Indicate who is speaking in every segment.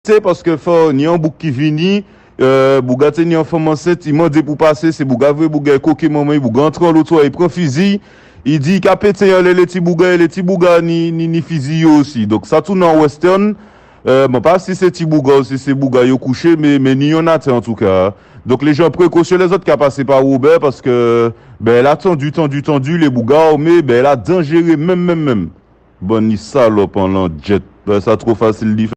Speaker 1: C'est parce que faut ni un bouc qui vini bouga ni en femme enceinte, il m'a dit pour passer, c'est bouga veut bouga coquer maman, bouga entre l'autre il prend fusil, il dit qu'a pété les petits bouga ni fusil aussi. Donc ça tourne en western. Bon pas si c'est petit bouga aussi c'est bouga yo couché mais ni on attend en tout cas. Donc les gens précautionnent les autres qui a passé par Robert parce que ben elle a tendu les bougas mais ben elle a dangereux même. Bon ni salope en jet. Ben ça trop facile d'y faire.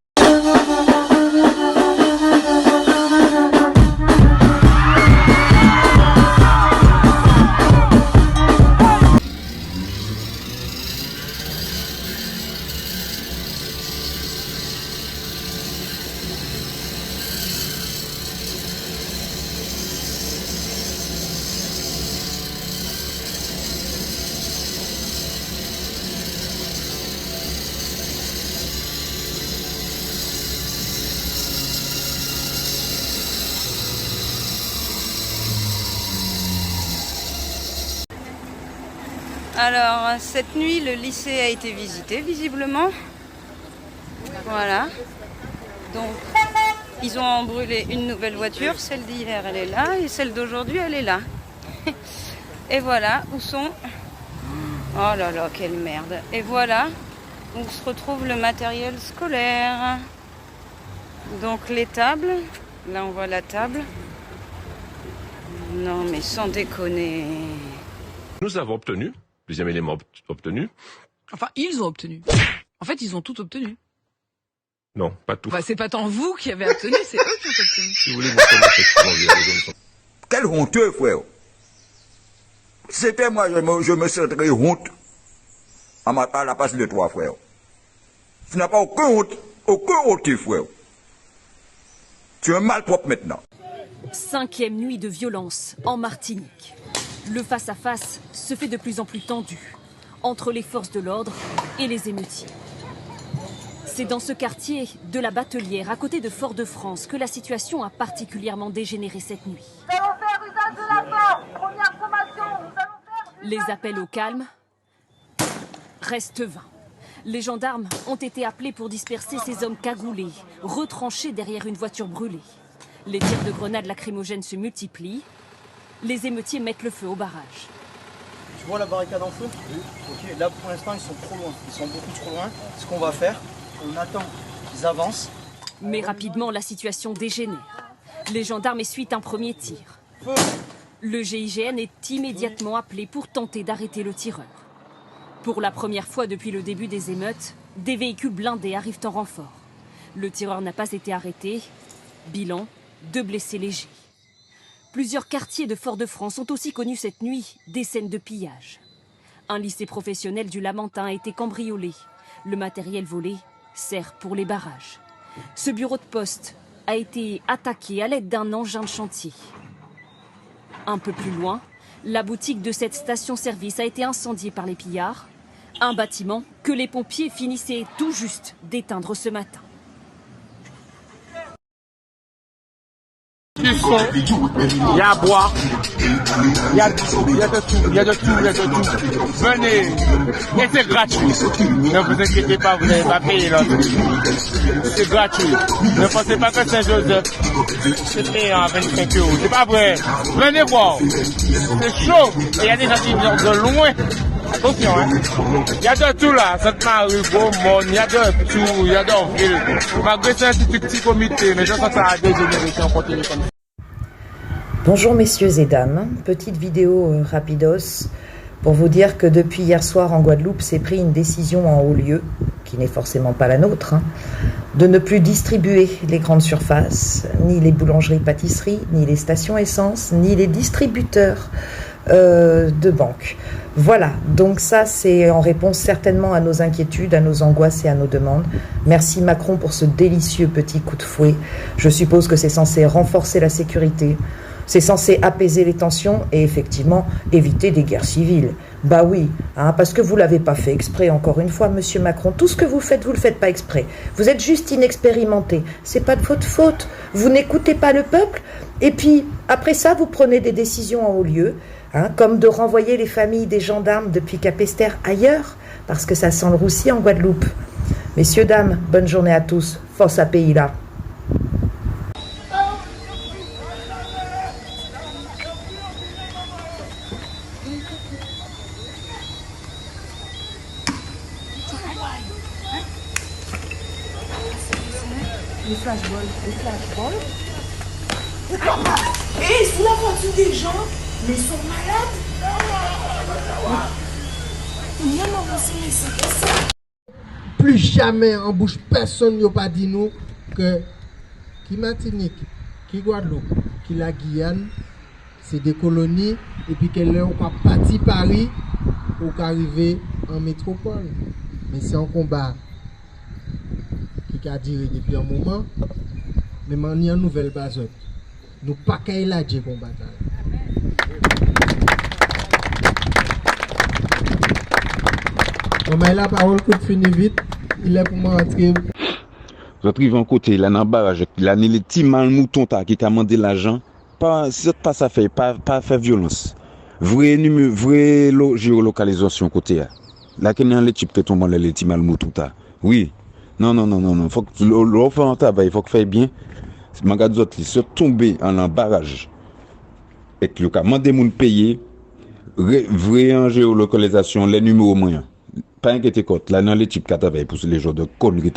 Speaker 2: Alors, cette nuit, le lycée a été visité, visiblement. Voilà. Donc, ils ont brûlé une nouvelle voiture. Celle d'hier, elle est là. Et celle d'aujourd'hui, elle est là. Et voilà où sont... Oh là là, quelle merde. Et voilà où se retrouve le matériel scolaire. Donc, les tables. Là, on voit la table. Non, mais sans déconner.
Speaker 3: Nous avons obtenu, deuxième élément obtenu.
Speaker 4: Enfin, ils ont obtenu. En fait, ils ont tout obtenu.
Speaker 3: Non, pas tout.
Speaker 4: Enfin, c'est pas tant vous qui avez obtenu, c'est eux qui ont obtenu.
Speaker 3: Si vous voulez, vous connaissez
Speaker 5: Quel honteux, frère. C'était moi, je me sentirais honte à la place de toi, frère. Tu n'as pas aucun honte, frère. Tu es un malpropre maintenant.
Speaker 6: 5e nuit de violence en Martinique. Le face-à-face se fait de plus en plus tendu entre les forces de l'ordre et les émeutiers. C'est dans ce quartier de la Batelière, à côté de Fort-de-France, que la situation a particulièrement dégénéré cette nuit.
Speaker 7: Nous allons faire usage de la force. Première sommation, nous allons faire
Speaker 6: Les appels au calme restent vains. Les gendarmes ont été appelés pour disperser ces hommes cagoulés, retranchés derrière une voiture brûlée. Les tirs de grenades lacrymogènes se multiplient. Les émeutiers mettent le feu au barrage.
Speaker 8: Tu vois la barricade en feu? Oui. Ok, là pour l'instant ils sont trop loin, ils sont beaucoup trop loin. Ce qu'on va faire, on attend qu'ils avancent.
Speaker 6: Mais rapidement la situation dégénère. Les gendarmes essuient un premier tir.
Speaker 8: Feu.
Speaker 6: Le GIGN est immédiatement appelé pour tenter d'arrêter le tireur. Pour la première fois depuis le début des émeutes, des véhicules blindés arrivent en renfort. Le tireur n'a pas été arrêté. Bilan, 2 blessés légers. Plusieurs quartiers de Fort-de-France ont aussi connu cette nuit des scènes de pillage. Un lycée professionnel du Lamentin a été cambriolé. Le matériel volé sert pour les barrages. Ce bureau de poste a été attaqué à l'aide d'un engin de chantier. Un peu plus loin, la boutique de cette station-service a été incendiée par les pillards. Un bâtiment que les pompiers finissaient tout juste d'éteindre ce matin.
Speaker 9: Il y a à boire, il y a de tout. Venez, et c'est gratuit. Ne vous inquiétez pas, vous n'allez pas payer l'autre. C'est gratuit. Ne pensez pas que Saint-Joseph, c'est payant à 25 €. C'est pas vrai. Venez voir. C'est chaud. Et il y a des gens qui viennent de loin. Attention, hein. Il y a de tout là. Sainte-Marie, Beaumont, il y a de tout. Il y a de ville. Malgré ça, c'est un petit comité. Mais je pense que ça a dégénéré si on continue comme ça.
Speaker 10: Bonjour messieurs et dames, petite vidéo rapidos pour vous dire que depuis hier soir en Guadeloupe s'est pris une décision en haut lieu, qui n'est forcément pas la nôtre, de ne plus distribuer les grandes surfaces, ni les boulangeries-pâtisseries, ni les stations essence, ni les distributeurs de banques. Voilà, donc ça c'est en réponse certainement à nos inquiétudes, à nos angoisses et à nos demandes. Merci Macron pour ce délicieux petit coup de fouet. Je suppose que c'est censé renforcer la sécurité. C'est censé apaiser les tensions et effectivement éviter des guerres civiles. Bah oui, parce que vous l'avez pas fait exprès, encore une fois, monsieur Macron. Tout ce que vous le faites pas exprès. Vous êtes juste inexpérimenté. C'est pas de votre faute. Vous n'écoutez pas le peuple. Et puis, après ça, vous prenez des décisions en haut lieu, comme de renvoyer les familles des gendarmes depuis Capesterre ailleurs, parce que ça sent le roussi en Guadeloupe. Messieurs, dames, bonne journée à tous. Force à pays là.
Speaker 7: Les flashballs. Les flashballs. Et sous la voiture des gens, mais ils sont malades.
Speaker 9: Plus jamais en bouche personne n'a pas dit nous que qui Martinique, qui Guadeloupe, qui la Guyane, c'est des colonies et puis qu'elle est parti Paris pour arriver en métropole. Mais c'est un combat qui a duré depuis un moment, mais on y a une nouvelle base. Nous pas qu'à la dire combattre. On m'a la parole coup de fini vite. Il est pour moi rentrer.
Speaker 11: Vous arrivez en côté, là dans le barrage, là les petits mal moutons qui a demandé l'argent, pas ça fait, pas faire violence. Vraie géolocalisation côté là. Là qu'il y a les types qui tombent les petits mal moutons. Oui. Non. Faut que l'offre en travail, il faut que faire bien. Magasin qui se tomber en un barrage et que le cas demander moun payer vrai en géolocalisation les numéros moyens. Pas inquiéter compte là dans les types qui travaillent pour les gens de conneries.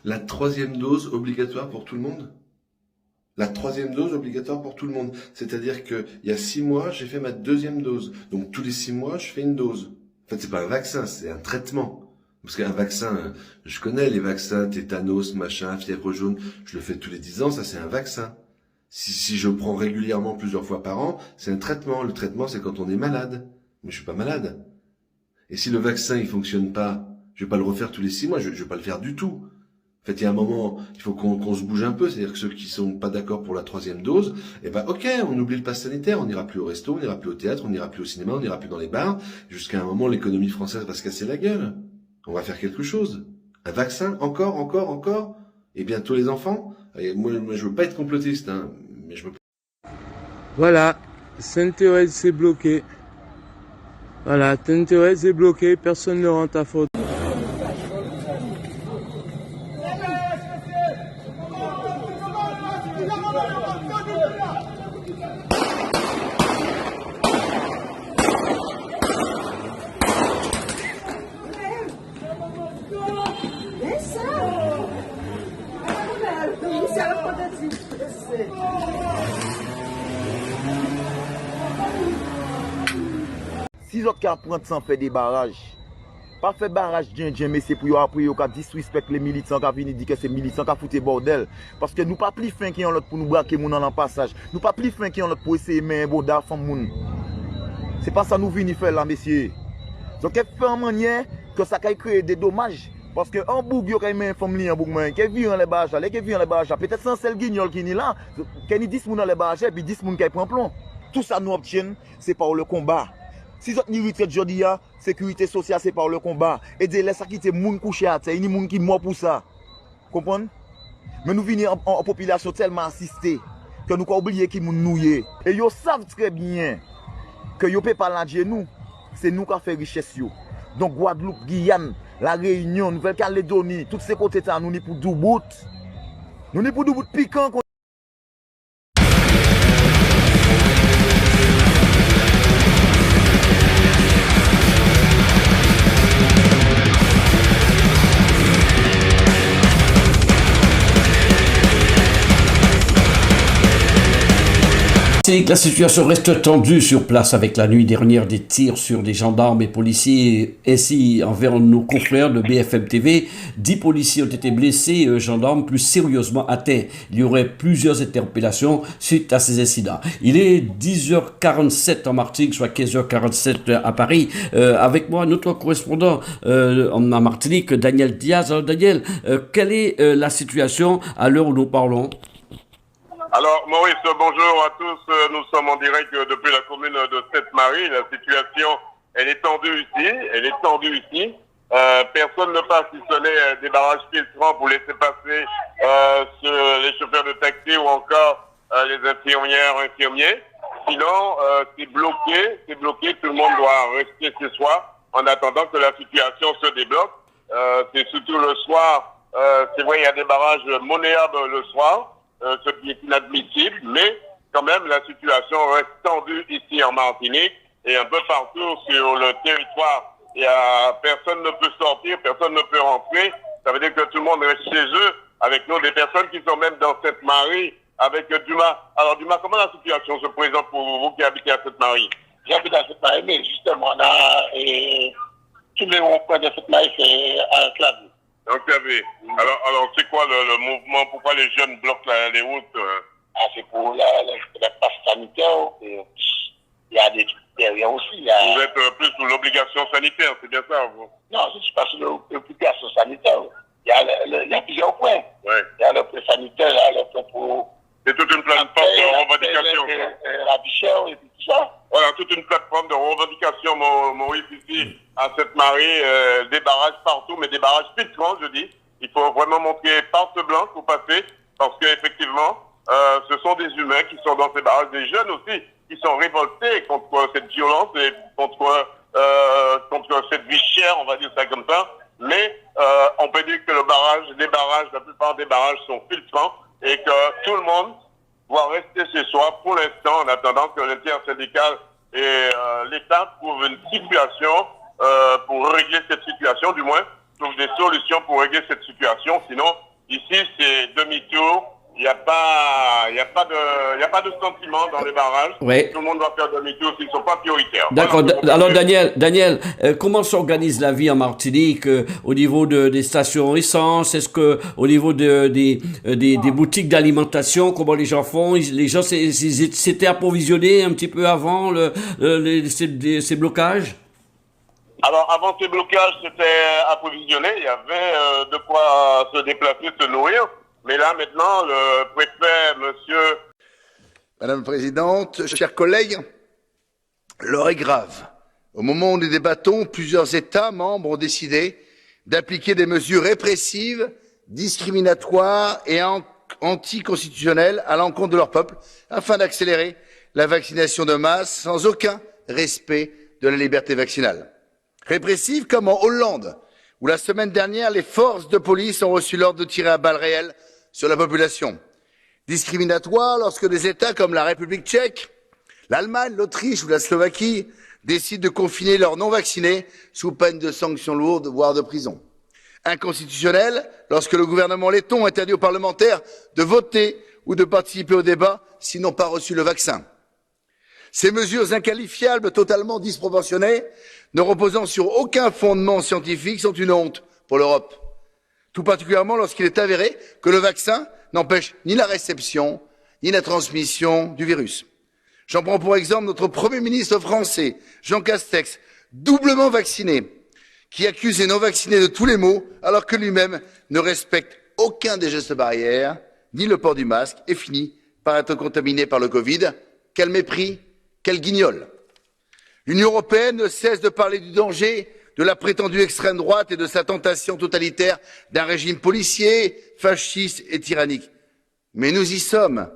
Speaker 12: La troisième dose obligatoire pour tout le monde? La troisième dose obligatoire pour tout le monde. C'est-à-dire que il y a 6 mois, j'ai fait ma deuxième dose. Donc tous les 6 mois, je fais une dose. En fait, c'est pas un vaccin, c'est un traitement. Parce qu'un vaccin, je connais les vaccins, tétanos, machin, fièvre jaune, je le fais tous les 10 ans, ça c'est un vaccin. Si je prends régulièrement plusieurs fois par an, c'est un traitement. Le traitement, c'est quand on est malade. Mais je suis pas malade. Et si le vaccin, il fonctionne pas, je vais pas le refaire tous les 6 mois, je vais pas le faire du tout. En fait, il y a un moment, il faut qu'on se bouge un peu, c'est-à-dire que ceux qui sont pas d'accord pour la troisième dose, eh ben, ok, on oublie le pass sanitaire, on n'ira plus au resto, on n'ira plus au théâtre, on n'ira plus au cinéma, on n'ira plus dans les bars, jusqu'à un moment, l'économie française va se casser la gueule. On va faire quelque chose. Un vaccin, encore, et bientôt les enfants. Et moi, je veux pas être complotiste, hein, mais je veux.
Speaker 9: Voilà, Sainte-Thérèse c'est bloqué. Voilà, Sainte-Thérèse est bloqué, personne ne rentre à faute.
Speaker 13: Si autres qui apprennent sans faire des barrages, pas faire barrage mais c'est pour après yo disrespect les militants qui viennent dire que c'est militants qui foutent bordel parce que nous pas plus fin qui ont l'autre pour nous braquer moun en passage. Nous pas plus fin qui ont l'autre pour essayer mais bon da femme moun. C'est pas ça nous venons faire là messieurs. Donc fait en manière que ça peut créer des dommages parce que en boug yo kay men femme li en boug man qui vient les barrages là, qui vient les barrages peut-être sans celle guignol qui ni là, qui ni 10 moun dans les barrages puis 10 moun qui prend plomb. Tout ça nous obtient c'est par le combat. Si vous avez retraite aujourd'hui, sécurité sociale, c'est par le combat. Et de laisser quitter les gens couchés à terre, il y a des gens qui morts pour ça. Comprenez? Mais nous venons en population tellement assistée que nous avons oublié qu'ils nous nouillent. Et ils savent très bien que yo peut pas langer nous, c'est nous qui fait richesse yo. Donc Guadeloupe, Guyane, La Réunion, Nouvelle-Calédonie, tous ces côtés là, nous ni pour Doubout. Nous ni pour Doubout piquant.
Speaker 14: La situation reste tendue sur place avec la nuit dernière des tirs sur des gendarmes et policiers ainsi envers nos confrères de BFM TV. 10 policiers ont été blessés et gendarmes plus sérieusement atteints. Il y aurait plusieurs interpellations suite à ces incidents. Il est 10h47 en Martinique, soit 15h47 à Paris. Avec moi, notre correspondant en Martinique, Daniel Diaz. Alors Daniel, quelle est la situation à l'heure où nous parlons?
Speaker 15: Alors Maurice, bonjour à tous. Nous sommes en direct depuis la commune de Sainte-Marie. La situation, elle est tendue ici. Personne ne passe si ce n'est des barrages filtrants pour laisser passer les chauffeurs de taxi ou encore les infirmiers. Sinon, c'est bloqué. Tout le monde doit rester chez soi en attendant que la situation se débloque. C'est surtout le soir. C'est vrai, il y a des barrages monnayables le soir. Ce qui est inadmissible, mais quand même la situation reste tendue ici en Martinique et un peu partout sur le territoire. Personne ne peut sortir, personne ne peut rentrer. Ça veut dire que tout le monde reste chez eux avec nous, des personnes qui sont même dans Sainte-Marie avec Dumas. Alors Dumas, comment la situation se présente pour vous qui habitez à Sainte-Marie?
Speaker 16: J'habite à Sainte-Marie, mais justement là, tous les ronds-points de Sainte-Marie, c'est enclavé.
Speaker 15: Enclavé. Alors c'est quoi le mouvement? Pourquoi les jeunes bloquent les routes?
Speaker 16: C'est pour la passe sanitaire. Il y a des trucs derrière aussi.
Speaker 15: Vous êtes plus sous l'obligation sanitaire, c'est bien ça, vous?
Speaker 16: Non, je ne suis pas sous l'obligation sanitaire. Il y a plusieurs points.
Speaker 15: Ouais.
Speaker 16: Il y a le point sanitaire, il y a le point pour...
Speaker 15: C'est toute une plateforme de revendication.
Speaker 16: La vie chère et tout ça.
Speaker 15: Voilà, toute une plateforme de revendication, Maurice, ici, à Sainte-Marie, des barrages partout, mais des barrages filtrants, je dis. Il faut vraiment montrer parte blanche pour passer, parce qu'effectivement, ce sont des humains qui sont dans ces barrages, des jeunes aussi, qui sont révoltés contre cette violence et contre cette vie chère, on va dire ça comme ça. Mais on peut dire que la plupart des barrages sont filtrants et que tout le monde doit rester chez soi pour l'instant en attendant que l'intersyndicale et l'État trouvent une situation pour régler cette situation, du moins trouvent des solutions pour régler cette situation. Sinon, ici c'est demi-tour. Il n'y a pas de sentiment dans les barrages.
Speaker 14: Ouais.
Speaker 15: Tout le monde doit faire demi-tour s'ils ne sont pas prioritaires.
Speaker 14: D'accord.
Speaker 15: Voilà.
Speaker 14: Alors Daniel, comment s'organise la vie en Martinique au niveau des stations essence? Est-ce que au niveau des boutiques d'alimentation, comment les gens font? Les gens s'étaient approvisionnés un petit peu avant ces blocages?
Speaker 15: Alors avant ces blocages, c'était approvisionné. Il y avait de quoi se déplacer, se nourrir. Mais là, maintenant, le préfet, monsieur...
Speaker 17: Madame la Présidente, chers collègues, l'heure est grave. Au moment où nous débattons, plusieurs États membres ont décidé d'appliquer des mesures répressives, discriminatoires et anticonstitutionnelles à l'encontre de leur peuple, afin d'accélérer la vaccination de masse sans aucun respect de la liberté vaccinale. Répressive comme en Hollande, où la semaine dernière, les forces de police ont reçu l'ordre de tirer à balles réelles sur la population. Discriminatoire lorsque des États comme la République tchèque, l'Allemagne, l'Autriche ou la Slovaquie décident de confiner leurs non-vaccinés sous peine de sanctions lourdes, voire de prison. Inconstitutionnel lorsque le gouvernement letton interdit aux parlementaires de voter ou de participer au débat s'ils n'ont pas reçu le vaccin. Ces mesures inqualifiables, totalement disproportionnées, ne reposant sur aucun fondement scientifique, sont une honte pour l'Europe. Tout particulièrement lorsqu'il est avéré que le vaccin n'empêche ni la réception, ni la transmission du virus. J'en prends pour exemple notre Premier ministre français, Jean Castex, doublement vacciné, qui accuse les non-vaccinés de tous les maux, alors que lui-même ne respecte aucun des gestes barrières, ni le port du masque, et finit par être contaminé par le Covid. Quel mépris, quel guignol! L'Union européenne ne cesse de parler du danger de la prétendue extrême droite et de sa tentation totalitaire d'un régime policier, fasciste et tyrannique. Mais nous y sommes,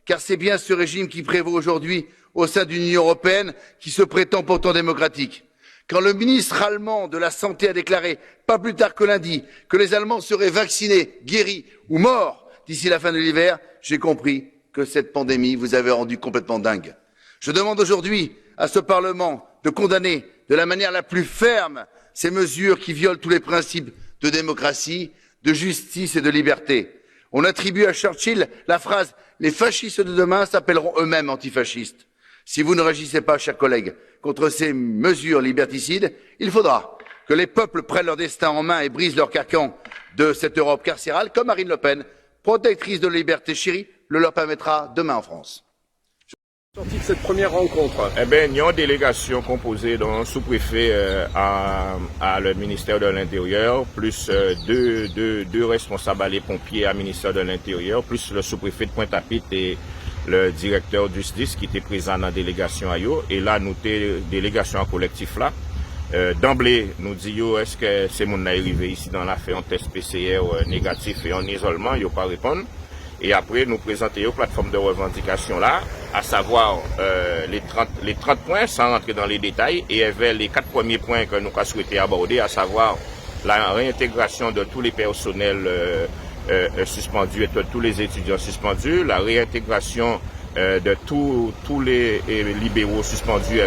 Speaker 17: car c'est bien ce régime qui prévaut aujourd'hui au sein d'une Union européenne qui se prétend pourtant démocratique. Quand le ministre allemand de la Santé a déclaré, pas plus tard que lundi, que les Allemands seraient vaccinés, guéris ou morts d'ici la fin de l'hiver, j'ai compris que cette pandémie vous avait rendu complètement dingue. Je demande aujourd'hui à ce Parlement de condamner de la manière la plus ferme ces mesures qui violent tous les principes de démocratie, de justice et de liberté. On attribue à Churchill la phrase « Les fascistes de demain s'appelleront eux-mêmes antifascistes ». Si vous ne réagissez pas, chers collègues, contre ces mesures liberticides, il faudra que les peuples prennent leur destin en main et brisent leur carcan de cette Europe carcérale, comme Marine Le Pen, protectrice de la liberté chérie, le leur permettra demain en France.
Speaker 3: Sorti de cette première rencontre, il y a une délégation composée d'un sous-préfet à le ministère de l'Intérieur, plus deux responsables les pompiers à ministère de l'Intérieur, plus le sous-préfet de Pointe-à-Pitre et le directeur du SDIS qui était présent dans la délégation à yo. Et là, nous avons délégation en collectif là. D'emblée, nous disons est-ce que ces gens arrivés ici dans l'affaire en test PCR négatif et en isolement, ils n'ont pas répondu. Et après, nous présentons une plateforme de revendication là, à savoir les 30 points, sans rentrer dans les détails, et vers les 4 premiers points que nous avons souhaité aborder, à savoir la réintégration de tous les personnels suspendus et de tous les étudiants suspendus, la réintégration de tous les libéraux suspendus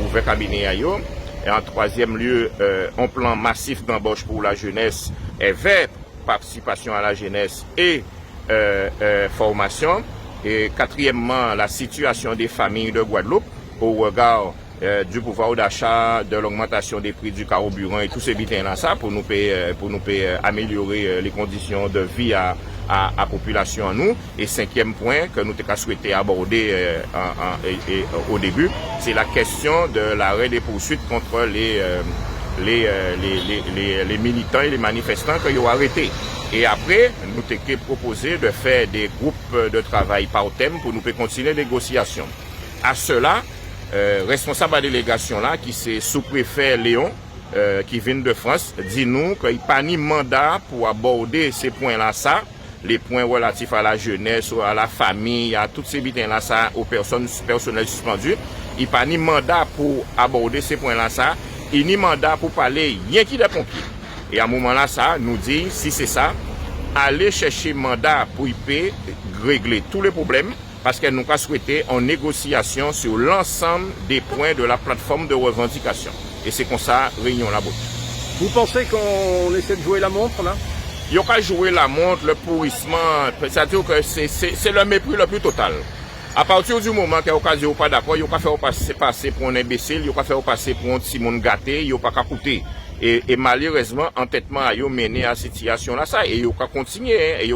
Speaker 3: ouvert cabinet à eux, et en troisième lieu, un plan massif d'embauche pour la jeunesse et vers participation à la jeunesse et formation. Et quatrièmement, la situation des familles de Guadeloupe au regard du pouvoir d'achat, de l'augmentation des prix du carburant et tous ces bitins-là, ça, pour nous améliorer les conditions de vie à population en nous. Et cinquième point que nous avons souhaité aborder au début, c'est la question de l'arrêt des poursuites contre les militants et les manifestants qu'ils ont arrêtés. Et après, nous avons proposé de faire des groupes de travail par thème pour nous continuer les négociations. À cela, responsable de la délégation là, qui c'est sous-préfet Léon, qui vient de France, dit nous qu'il n'y a pas ni mandat pour aborder ces points-là, ça, les points relatifs à la jeunesse, à la famille, à tous ces bitins-là, ça, aux personnels suspendus. Il n'y a pas ni mandat pour aborder ces points-là, ça, et ni mandat pour parler rien qui des pompiers. Et à un moment-là, ça, nous dit, si c'est ça, allez chercher mandat pour y régler tous les problèmes, parce qu'elle nous a souhaité en négociation sur l'ensemble des points de la plateforme de revendication. Et c'est comme ça, réunion là-bas.
Speaker 18: Vous pensez qu'on essaie de jouer la montre, là?
Speaker 3: Il n'y a pas jouer la montre, le pourrissement, c'est-à-dire que c'est le mépris le plus total. À partir du moment qu'il n'y a pas d'accord, il n'y a pas fait passer pour un imbécile, il n'y a pas fait passer pour un petit monde gâté, il n'y a pas qu'à coûter. Et malheureusement, entêtement a mené à cette situation-là, ça, et il n'y a pas continuer, il n'y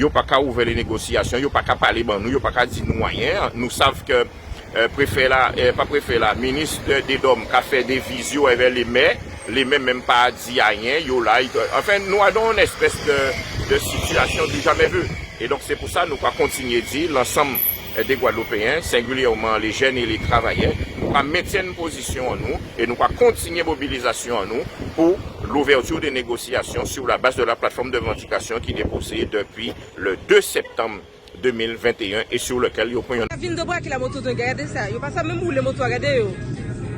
Speaker 3: a pas qu'à ouvrir les négociations, il n'y a pas qu'à parler, nous, il n'y a pas qu'à dire nous moyens. Nous savons que ministre des Dômes qui a fait des visios avec les maires même pas dit rien, enfin, nous avons une espèce de situation du jamais vu. Et donc, c'est pour ça que nous allons continuer à dire l'ensemble des Guadeloupéens, singulièrement les jeunes et les travailleurs, nous allons mettre une position en nous et nous allons continuer la mobilisation en nous pour l'ouverture des négociations sur la base de la plateforme de revendication qui est déposée depuis le 2 septembre 2021 et sur lequel il y a un
Speaker 19: Fin de braquer la moto, regardez ça. Yo pas ça même rouler moto, regardez yo.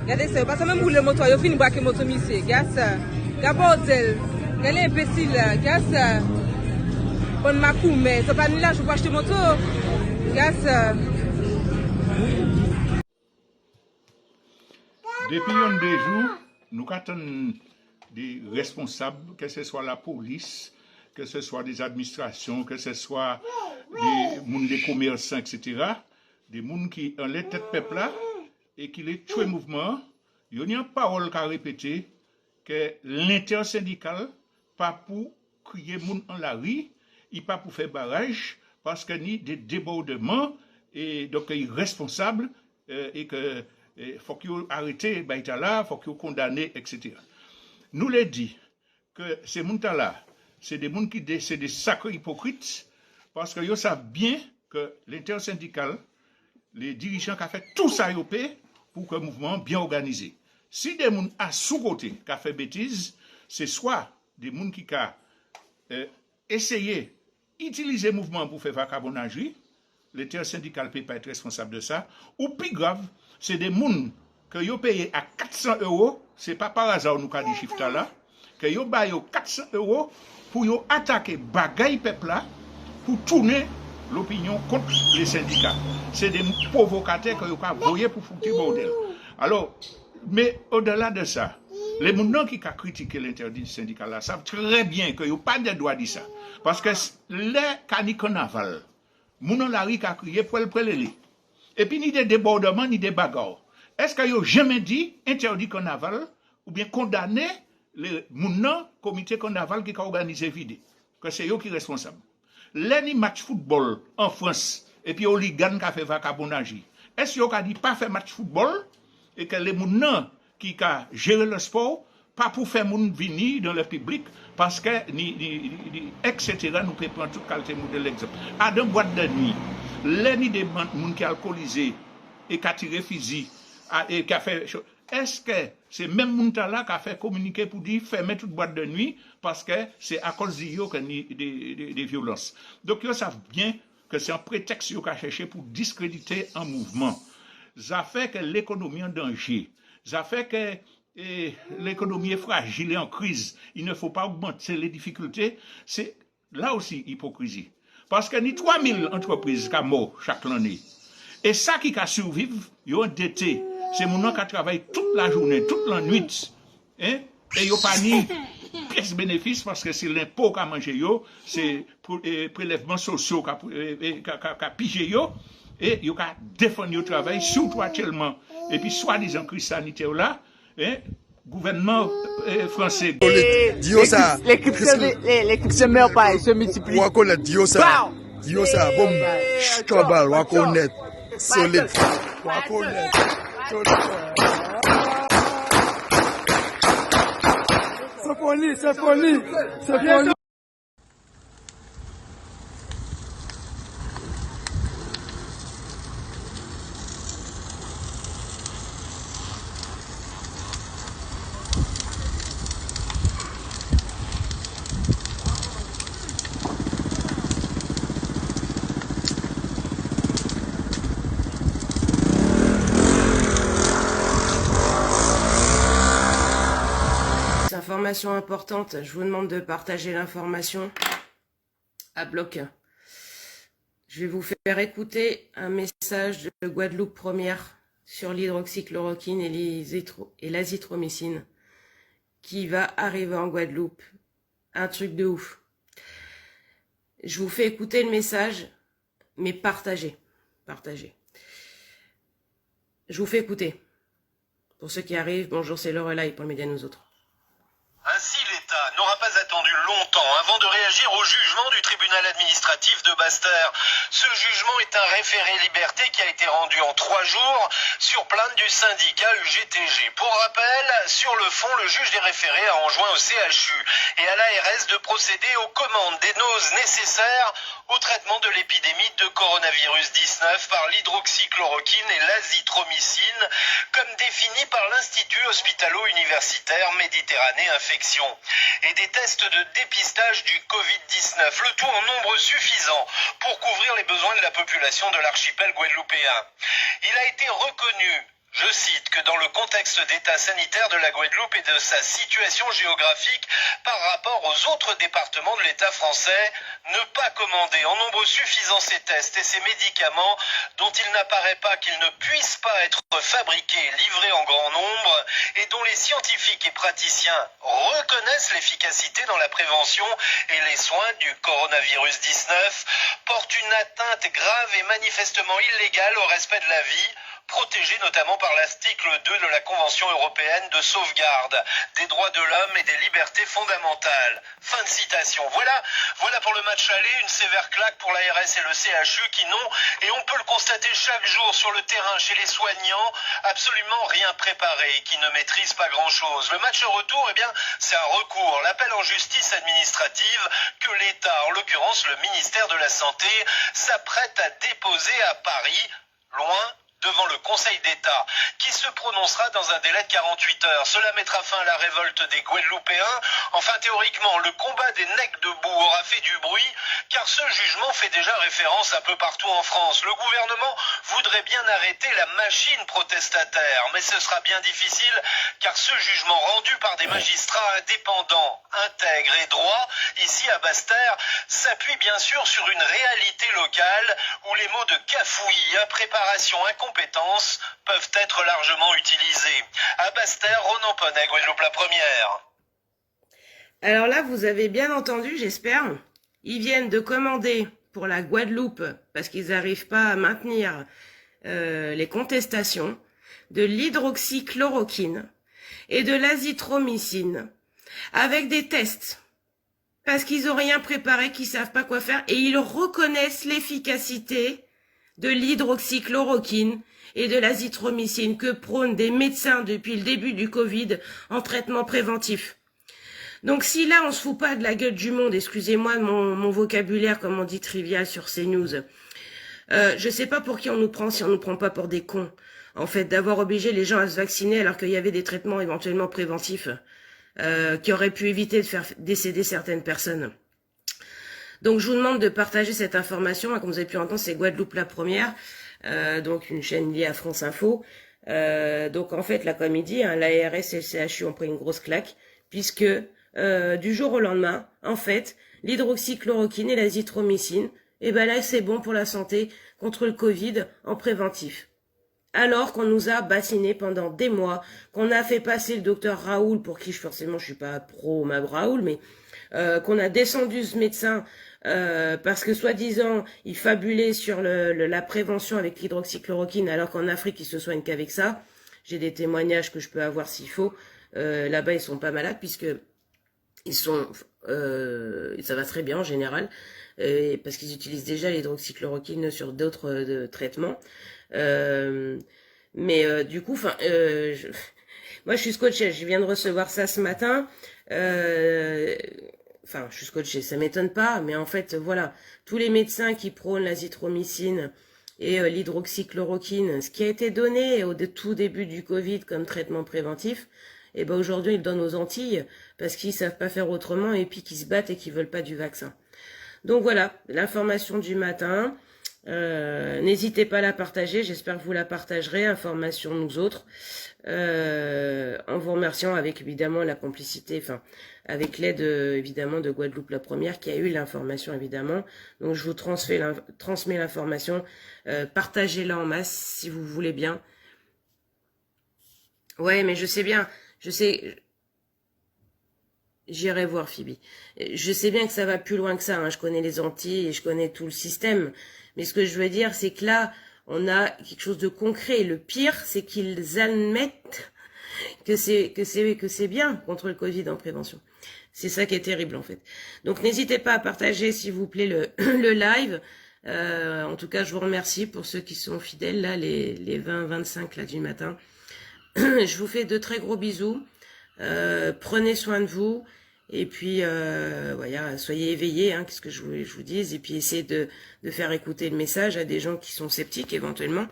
Speaker 19: Regardez ça, yo pas ça même rouler moto, yo fin de braquer moto monsieur. Regarde ça. Regarde bordel. Regardez imbécile là, regarde ça. Bon ma cou mais c'est pas ni là je peux acheter moto. Regarde ça.
Speaker 20: Depuis un des jours, nous attendons des responsables, que ce soit la police, que ce soit des administrations, que ce soit des commerçants, etc., des gens qui ont les têtes peuple là et qui les tuent mouvement, il y a une parole qui a répété que l'intersyndical pas pour crier moun en la rue, il pas pour faire barrage parce qu'il y a des débordements et donc il est responsable et que faut qu'il arrête là, faut qu'il condamné, etc. Nous les dit que ces gens là c'est des gens qui c'est des sacrés hypocrites parce que ils savent bien que l'intersyndical, les dirigeants qui ont fait tout ça pour que le mouvement bien organisé. Si des gens à sous-côté qui ont fait bêtises, c'est soit des gens qui ont essayé d'utiliser le mouvement pour faire vagabondage, L'intersyndicale ne peut pas être responsable de ça. Ou plus grave, c'est des gens que vous payez à 400 €, ce n'est pas par hasard nous avons dit chiffre là, que vous payez 400 € pour vous attaquer bagaille peuple là, pour tourner l'opinion contre les syndicats. C'est des provocateurs que vous voyez pour foutre le bordel. Alors, mais au-delà de ça, les gens qui ont critiqué l'interdit syndical là savent très bien qu'ils n'ont pas de droit de dire ça. Parce que les carnaval, les gens la rue qui a crié pour le prélever. Et puis ni des débordements, ni des bagarres. Est-ce qu'ils n'ont jamais dit interdit carnaval ou bien condamné les gens comité carnaval qui a organisé vide? Que c'est eux qui sont responsables. Les match football en France, et puis Oligan qui a fait vagabondage. Est-ce qu'ils ont dit pas faire match football et que les gens qui ont géré le sport, pas pour faire moun venir dans le public, parce que, etc., nous pouvons prendre toute qualité de l'exemple. À dans boîte de nuit, les des gens qui ont alcoolisé et qui ont tiré fusil, et qui a fait. Est-ce que c'est même moun là qui a fait communiquer pour dire fermer toute boîte de nuit, parce que c'est à cause d'eux qu'il y a des violences. Donc, ils savent bien que c'est un prétexte qu'ils ont cherché pour discréditer un mouvement. Ça fait que l'économie est en danger. Ça fait que l'économie est fragile et en crise. Il ne faut pas augmenter les difficultés. C'est là aussi hypocrisie. Parce que ni 3000 entreprises qui morts chaque année. Et ça qui a survécu, ils ont endetté. C'est mon nom qui travaille toute la journée, toute la nuit. Hein? Et ils n'ont pas ni pièce bénéfice parce que c'est l'impôt qu'a mangé, c'est prélèvements sociaux qu'a pigé, et ils ont défendu le travail, surtout actuellement. Et puis, soi-disant, crise sanitaire là, gouvernement français.
Speaker 9: L'éclipse meurt pas, il se multiplie.
Speaker 21: On connaît Diosa. Diosa, bon, Stobal, on connaît. Solide. On connaît. C'est poli.
Speaker 22: Information importante, je vous demande de partager l'information à bloc. Je vais vous faire écouter un message de Guadeloupe Première sur l'hydroxychloroquine et l'azithromycine qui va arriver en Guadeloupe. Un truc de ouf. Je vous fais écouter le message, mais partagez. Je vous fais écouter. Pour ceux qui arrivent, bonjour, c'est le relais pour le média nous autres.
Speaker 23: Ainsi, l'État n'aura pas attendu longtemps avant de réagir au jugement du tribunal administratif de Basse-Terre. Ce jugement est un référé liberté qui a été rendu en 3 jours sur plainte du syndicat UGTG. Pour rappel, sur le fond, le juge des référés a enjoint au CHU et à l'ARS de procéder aux commandes des doses nécessaires au traitement de l'épidémie de coronavirus 19 par l'hydroxychloroquine et l'azithromycine, comme défini par l'Institut hospitalo-universitaire Méditerranée Infection, et des tests de dépistage du Covid-19, le tout en nombre suffisant pour couvrir les besoins de la population de l'archipel guadeloupéen. Il a été reconnu, je cite, que dans le contexte d'état sanitaire de la Guadeloupe et de sa situation géographique par rapport aux autres départements de l'État français, ne pas commander en nombre suffisant ces tests et ces médicaments dont il n'apparaît pas qu'ils ne puissent pas être fabriqués et livrés en grand nombre et dont les scientifiques et praticiens reconnaissent l'efficacité dans la prévention et les soins du coronavirus 19, porte une atteinte grave et manifestement illégale au respect de la vie, protégé notamment par l'article 2 de la Convention européenne de sauvegarde des droits de l'homme et des libertés fondamentales. Fin de citation. Voilà pour le match aller, une sévère claque pour l'ARS et le CHU qui n'ont, et on peut le constater chaque jour sur le terrain chez les soignants, absolument rien préparé, qui ne maîtrisent pas grand-chose. Le match retour, c'est un recours, l'appel en justice administrative que l'État, en l'occurrence le ministère de la Santé, s'apprête à déposer à Paris, loin devant le Conseil d'État, qui se prononcera dans un délai de 48 heures. Cela mettra fin à la révolte des Guadeloupéens. Enfin, théoriquement, le combat des necks debout aura fait du bruit, car ce jugement fait déjà référence un peu partout en France. Le gouvernement voudrait bien arrêter la machine protestataire, mais ce sera bien difficile, car ce jugement rendu par des magistrats indépendants, intègres et droits, ici à Basse-Terre, s'appuie bien sûr sur une réalité locale où les mots de cafouillis, impréparation, incompétence peuvent être largement utilisés. À Basse-Terre, Ronan Poney, Guadeloupe la première.
Speaker 22: Alors là, vous avez bien entendu, j'espère. Ils viennent de commander pour la Guadeloupe, parce qu'ils n'arrivent pas à maintenir les contestations, de l'hydroxychloroquine et de l'azithromycine, avec des tests. Parce qu'ils n'ont rien préparé, qu'ils savent pas quoi faire, et ils reconnaissent l'efficacité de l'hydroxychloroquine et de l'azithromycine que prônent des médecins depuis le début du Covid en traitement préventif. Donc si là on se fout pas de la gueule du monde, excusez-moi de mon vocabulaire comme on dit trivial sur CNews, je sais pas pour qui on nous prend si on nous prend pas pour des cons, en fait, d'avoir obligé les gens à se vacciner alors qu'il y avait des traitements éventuellement préventifs qui auraient pu éviter de faire décéder certaines personnes. Donc je vous demande de partager cette information. Comme vous avez pu entendre, c'est Guadeloupe la première, donc une chaîne liée à France Info. Donc en fait, là comme il dit, l'ARS et le CHU ont pris une grosse claque, puisque du jour au lendemain, en fait, l'hydroxychloroquine et l'azithromycine, et ben là c'est bon pour la santé contre le Covid en préventif. Alors qu'on nous a bassinés pendant des mois, qu'on a fait passer le docteur Raoul, pour qui forcément je suis pas pro Mab Raoul, mais qu'on a descendu ce médecin parce que soi-disant il fabulait sur la prévention avec l'hydroxychloroquine, alors qu'en Afrique ils se soignent qu'avec ça. J'ai des témoignages que je peux avoir s'il faut. Là-bas ils sont pas malades puisque ils sont, ça va très bien en général, parce qu'ils utilisent déjà l'hydroxychloroquine sur d'autres traitements. Mais du coup, moi je suis scotché, je viens de recevoir ça ce matin. Je suis scotché, ça m'étonne pas, mais en fait, voilà, tous les médecins qui prônent l'azithromycine et l'hydroxychloroquine, ce qui a été donné au tout début du Covid comme traitement préventif, et ben aujourd'hui ils le donnent aux Antilles parce qu'ils savent pas faire autrement et puis qu'ils se battent et qu'ils veulent pas du vaccin. Donc voilà, l'information du matin. N'hésitez pas à la partager, j'espère que vous la partagerez, information nous autres, en vous remerciant avec évidemment la complicité, avec l'aide évidemment de Guadeloupe la première qui a eu l'information évidemment. Donc je vous transmets l'information, partagez-la en masse si vous voulez bien. Ouais, mais je sais bien, j'irai voir Phoebe. Je sais bien que ça va plus loin que ça, hein. Je connais les Antilles et je connais tout le système. Mais ce que je veux dire, c'est que là, on a quelque chose de concret. Le pire, c'est qu'ils admettent que c'est bien contre le Covid en prévention. C'est ça qui est terrible, en fait. Donc, n'hésitez pas à partager, s'il vous plaît, le live. En tout cas, je vous remercie pour ceux qui sont fidèles, là, les 20-25 là, du matin. Je vous fais de très gros bisous. Prenez soin de vous. Et puis, voilà, soyez éveillés, hein, qu'est-ce que je vous dise. Et puis, essayez de faire écouter le message à des gens qui sont sceptiques, éventuellement.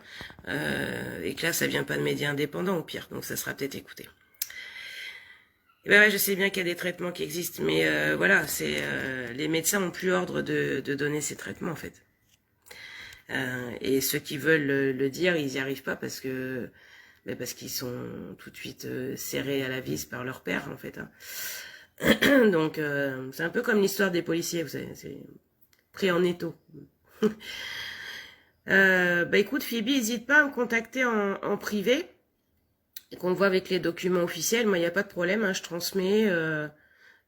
Speaker 22: Et que là, ça vient pas de médias indépendants, au pire. Donc, ça sera peut-être écouté. Et ben ouais, je sais bien qu'il y a des traitements qui existent. Mais voilà, les médecins ont plus ordre de donner ces traitements, en fait. Et ceux qui veulent le dire, ils n'y arrivent pas parce qu'ils sont tout de suite serrés à la vis par leur père, en fait, hein. Donc, c'est un peu comme l'histoire des policiers, vous savez, c'est pris en étau. Écoute, Phoebe, n'hésite pas à me contacter en privé, et qu'on voit avec les documents officiels. Moi, il n'y a pas de problème, hein, je transmets,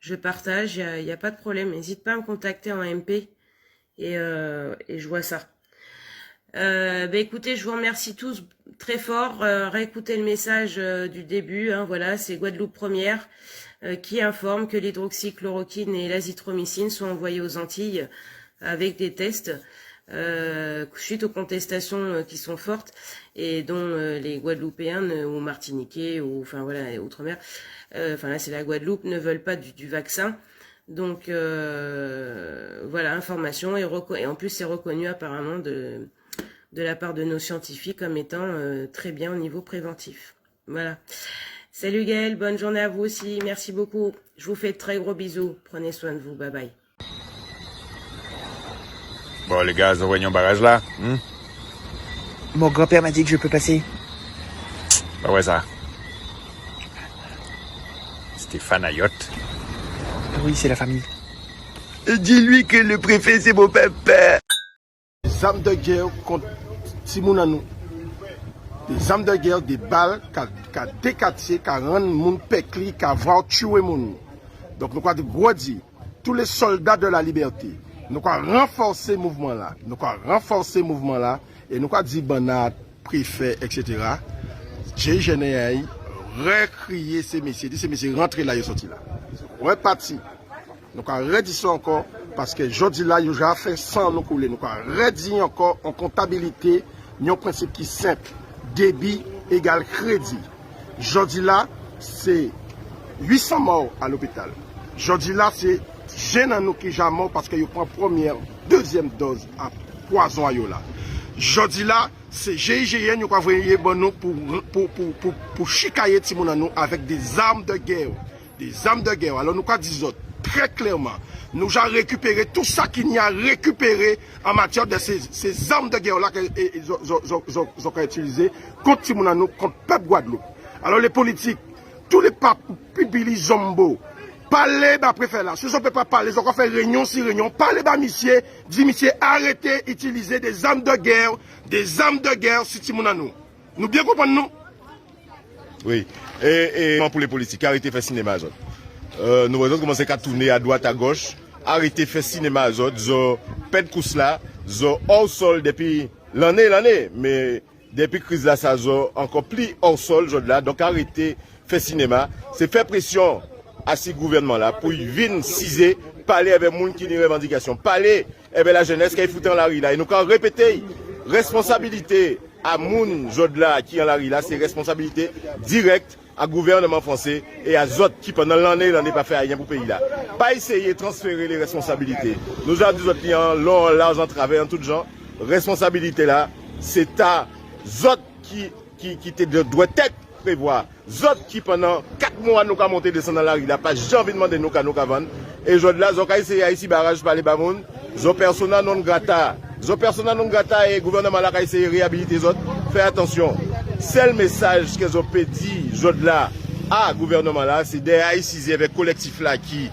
Speaker 22: je partage, il n'y a pas de problème. N'hésite pas à me contacter en MP, et je vois ça. Écoutez, je vous remercie tous très fort. Réécoutez le message du début, hein, voilà, c'est Guadeloupe première qui informe que l'hydroxychloroquine et l'azithromycine sont envoyés aux Antilles avec des tests suite aux contestations qui sont fortes et dont les Guadeloupéens ou Martiniquais ou voilà, outre-mer, là c'est la Guadeloupe, ne veulent pas du vaccin. Donc voilà, information et en plus c'est reconnu apparemment de la part de nos scientifiques comme étant très bien au niveau préventif. Voilà. Salut Gaël, bonne journée à vous aussi, merci beaucoup. Je vous fais de très gros bisous, prenez soin de vous, bye bye.
Speaker 9: Bon les gars, vous voyez un barrage là
Speaker 1: Mon grand-père m'a dit que je peux passer.
Speaker 9: Bah ouais ça. Stéphane Ayotte.
Speaker 1: Oui, c'est la famille. Dis-lui que le préfet c'est mon papa.
Speaker 2: Des armes de guerre contre Timounanou. Des armes de guerre, des balles qui ont décaté, qui ont rendu moun pekli, qui ont tué moun. Donc nous avons gros dit, tous les soldats de la liberté, nous avons renforcé le mouvement là. Nous avons renforcé le mouvement là et nous avons dit Banat, préfet, etc. J'ai général recrié ces messieurs rentrez là, ils sont sortis là. Reparti. Nous avons redit ça encore parce que aujourd'hui là, ils ont fait 100 nous couler. Nous avons redit encore en comptabilité, il y a un principe qui est simple. Débit égale crédit. Aujourd'hui là, c'est 800 morts à l'hôpital. Aujourd'hui là, c'est gênant nous qui jamais mort parce qu'ils prennent première, deuxième dose à poison à là. Aujourd'hui là, c'est GIGN qui a envoyé nous pour chicailler Timonanou avec des armes de guerre. Des armes de guerre. Alors nous avons dit très clairement, nous avons récupéré tout ça qu'il y a récupéré en matière de ces armes de guerre là qu'ils ont utilisées contre Timonanou, contre le peuple Guadeloupe. Alors les politiques, tous les papes, Pibili Zombo, parlez bah préfet là, si on ne peut pas parler, ils ont fait réunion sur réunion, parlez bah monsieur, dit monsieur, arrêtez d'utiliser des armes de guerre sur Timonanou. Nous bien comprenons nous?
Speaker 3: Oui, et pour les politiques, arrêtez de faire cinéma. Nous avons commencé à tourner à droite, à gauche, arrêtez de faire cinéma. Ils ont fait de course là, ils ont hors sol depuis l'année, mais depuis la crise là, ça a encore plus hors sol, là, donc arrêtez de faire cinéma. C'est faire pression à ces gouvernements-là pour venir ciser, parler avec les gens qui ont des revendications, parler avec la jeunesse qui est foutue en la rue là. Et nous avons répété, responsabilité à moun là qui est en la rue là, c'est responsabilité directe à gouvernement français et à Zot qui pendant l'année n'en pas fait rien pour le pays là. Pas essayer de transférer les responsabilités. Nous avons dit aux clients, long, large, en travers, en tout genre. Responsabilité là, c'est à Zot qui doit être prévoir. Zot qui pendant 4 mois nous avons monté descendre dans la rue là, pas j'ai envie de demander nous qu'à nous qu'avant. Et Zot là, Zot a essayé ici barrage par les bamoun. Zot persona non grata. Zot persona non grata et gouvernement là a essayé de réhabiliter Zot. Fais attention. C'est le message que Zot peut dire Zot là à gouvernement là, c'est des haïtis avec collectif là qui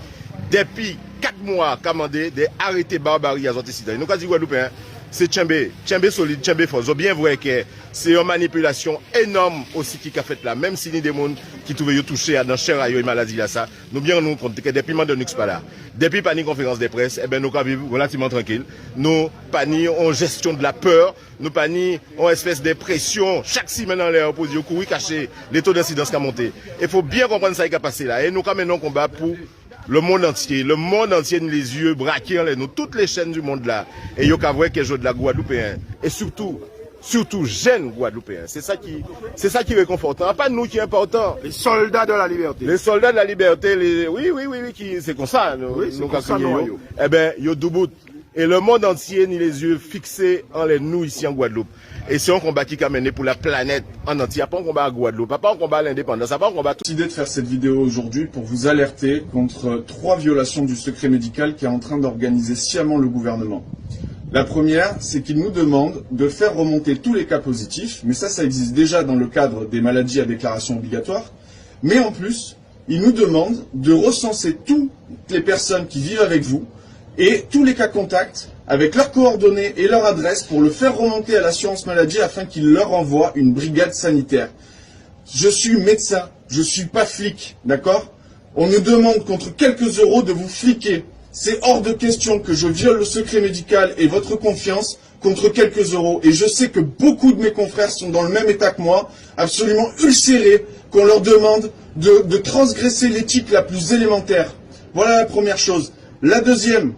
Speaker 3: depuis 4 mois commandé des arrêtés barbarie à Zot ici. Nous avons dit Guadeloupéen, c'est Tchembé solide, Tchembé fort. C'est bien vrai que c'est une manipulation énorme aussi qui a fait là. Même si il y a des gens qui trouvent touchés dans chair à une maladie là, ça, nous bien nous compte que depuis le de pas là, depuis pas ni conférence de presse, eh ben nous vivons relativement tranquille. Nous pas ni en gestion de la peur, nous pas ni en espèce de pression. Chaque semaine dans l'air opposé, au courir cacher les taux d'incidence qui a monté. Il faut bien comprendre ça qui a passé là. Et nous quand maintenant combat pour le monde entier nous les yeux braqués en l'air, nous toutes les chaînes du monde là, et yo ka vrai que je de la Guadeloupéen, et surtout jeunes Guadeloupéens. C'est ça qui est réconfortant. Pas nous qui est important.
Speaker 2: Les soldats de la liberté.
Speaker 3: Les soldats de la liberté, oui, c'est comme ça. Eh ben, yo doubout. Et le monde entier ni les yeux fixés en les nous ici en Guadeloupe. Et c'est un combat qui a mené pour la planète en entier. Pas un combat à Guadeloupe, pas un combat à l'indépendance, pas un combat.
Speaker 4: J'ai décidé de faire cette vidéo aujourd'hui pour vous alerter contre 3 violations du secret médical qui est en train d'organiser sciemment le gouvernement. La première, c'est qu'il nous demande de faire remonter tous les cas positifs, mais ça existe déjà dans le cadre des maladies à déclaration obligatoire. Mais en plus, il nous demande de recenser toutes les personnes qui vivent avec vous et tous les cas contacts avec leurs coordonnées et leur adresse pour le faire remonter à l'assurance maladie afin qu'il leur envoie une brigade sanitaire. Je suis médecin, je suis pas flic, d'accord? On nous demande contre quelques euros de vous fliquer. C'est hors de question que je viole le secret médical et votre confiance contre quelques euros. Et je sais que beaucoup de mes confrères sont dans le même état que moi, absolument ulcérés, qu'on leur demande de transgresser l'éthique la plus élémentaire. Voilà la première chose. La deuxième,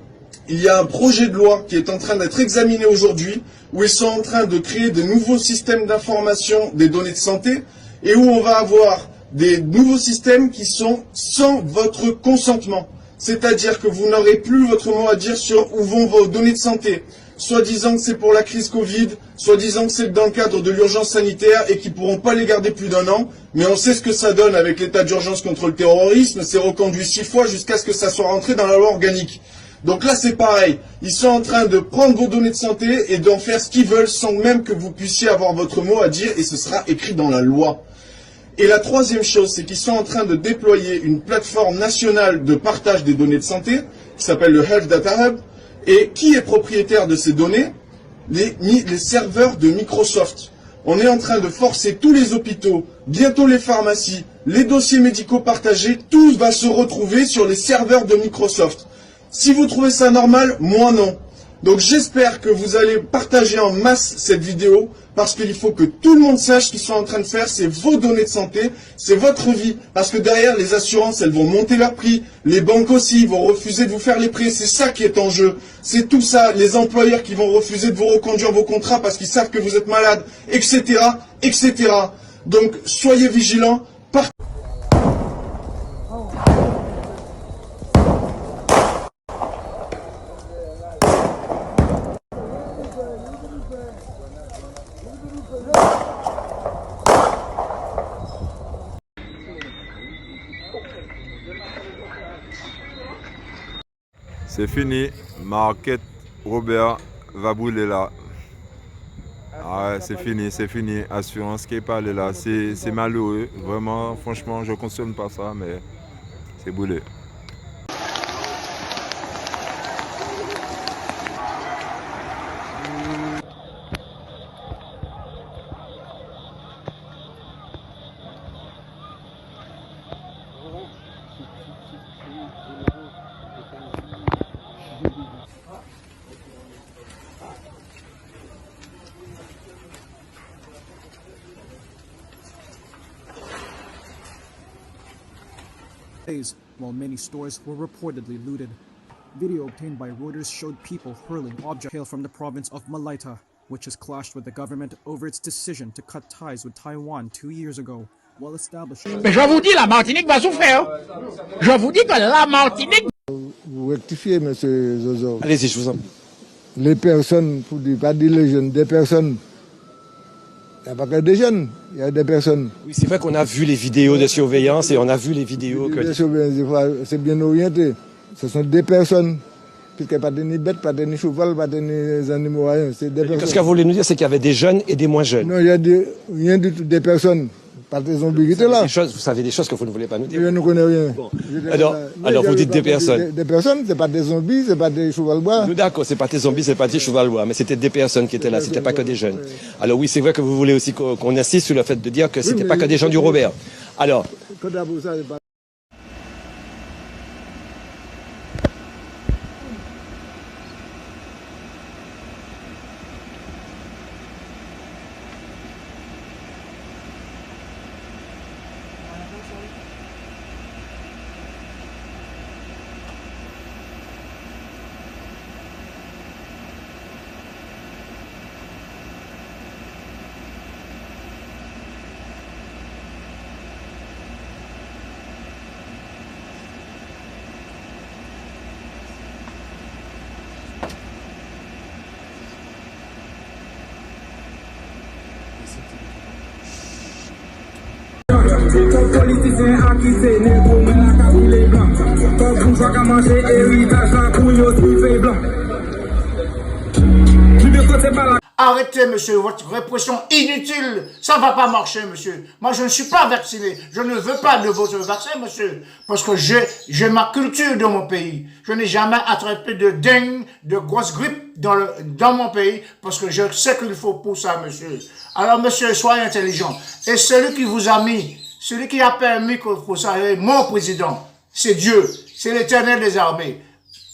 Speaker 4: il y a un projet de loi qui est en train d'être examiné aujourd'hui, où ils sont en train de créer de nouveaux systèmes d'information des données de santé, et où on va avoir des nouveaux systèmes qui sont sans votre consentement. C'est-à-dire que vous n'aurez plus votre mot à dire sur où vont vos données de santé. soi-disant que c'est pour la crise Covid, soi-disant que c'est dans le cadre de l'urgence sanitaire et qu'ils pourront pas les garder plus d'1 an. Mais on sait ce que ça donne avec l'état d'urgence contre le terrorisme, c'est reconduit 6 fois jusqu'à ce que ça soit rentré dans la loi organique. Donc là c'est pareil, ils sont en train de prendre vos données de santé et d'en faire ce qu'ils veulent sans même que vous puissiez avoir votre mot à dire et ce sera écrit dans la loi. Et la troisième chose, c'est qu'ils sont en train de déployer une plateforme nationale de partage des données de santé qui s'appelle le Health Data Hub. Et qui est propriétaire de ces données? Les serveurs de Microsoft. On est en train de forcer tous les hôpitaux, bientôt les pharmacies, les dossiers médicaux partagés, tout va se retrouver sur les serveurs de Microsoft. Si vous trouvez ça normal, moi non. Donc j'espère que vous allez partager en masse cette vidéo, parce qu'il faut que tout le monde sache ce qu'ils sont en train de faire, c'est vos données de santé, c'est votre vie. Parce que derrière, les assurances, elles vont monter leur prix, les banques aussi vont refuser de vous faire les prêts, c'est ça qui est en jeu. C'est tout ça, les employeurs qui vont refuser de vous reconduire vos contrats parce qu'ils savent que vous êtes malade, etc., etc. Donc soyez vigilants.
Speaker 5: C'est fini, Marquette Robert va brûler là. Ah ouais, c'est fini. Assurance qui est pas allée là, c'est malheureux. Vraiment, franchement, je ne consomme pas ça, mais c'est brûlé.
Speaker 6: While many stores were reportedly looted. Video obtained by Reuters showed people hurling objects hail from the province of Malaita, which has clashed with the government over its decision to cut ties with Taiwan 2 years ago, while establishing...
Speaker 8: Mais je vous dis, la Martinique va souffrir. Je vous dis que la Martinique...
Speaker 21: Vous rectifiez, monsieur Zozo.
Speaker 24: Allez-y, je vous en prie.
Speaker 21: Les personnes, pour dire, pas dire les jeunes, des personnes... Il n'y a pas que des jeunes, il y a des personnes.
Speaker 24: Oui, c'est vrai qu'on a vu les vidéos de surveillance et on a vu les vidéos que...
Speaker 21: C'est bien orienté. Ce sont des personnes, puisqu'il n'y a pas de ni bêtes, pas de ni cheval, pas de ni animaux, rien. C'est des personnes.
Speaker 24: Ce que vous voulez nous dire, c'est qu'il y avait des jeunes et des moins jeunes.
Speaker 21: Non, il y a rien du tout, des personnes. Pas des zombies qui étaient là.
Speaker 24: Vous savez des choses que vous ne voulez pas nous dire.
Speaker 21: Je ne connais rien.
Speaker 24: Bon. Alors vous dites des personnes.
Speaker 21: Des personnes, c'est pas des zombies, c'est pas des cheval bois.
Speaker 24: Nous d'accord, c'est pas des zombies, c'est pas des cheval bois, mais c'était des personnes qui étaient là, c'était pas que des jeunes. Alors oui, c'est vrai que vous voulez aussi qu'on insiste sur le fait de dire que c'était pas que des gens du Robert. Alors.
Speaker 25: Comme politicien acquitté, né pour mener la cabine les blancs. Comme bourgeois qui a mangé héritage, la couille au suivi blanc.
Speaker 26: Arrêtez, monsieur, votre répression inutile. Ça ne va pas marcher, monsieur. Moi, je ne suis pas vacciné. Je ne veux pas de votre vaccin, monsieur. Parce que j'ai ma culture dans mon pays. Je n'ai jamais attrapé de dengue, de grosse grippe dans mon pays. Parce que je sais qu'il faut pour ça, monsieur. Alors, monsieur, soyez intelligent. Et celui qui vous a mis, celui qui a permis que pour ça, mon président, c'est Dieu. C'est l'Éternel des armées.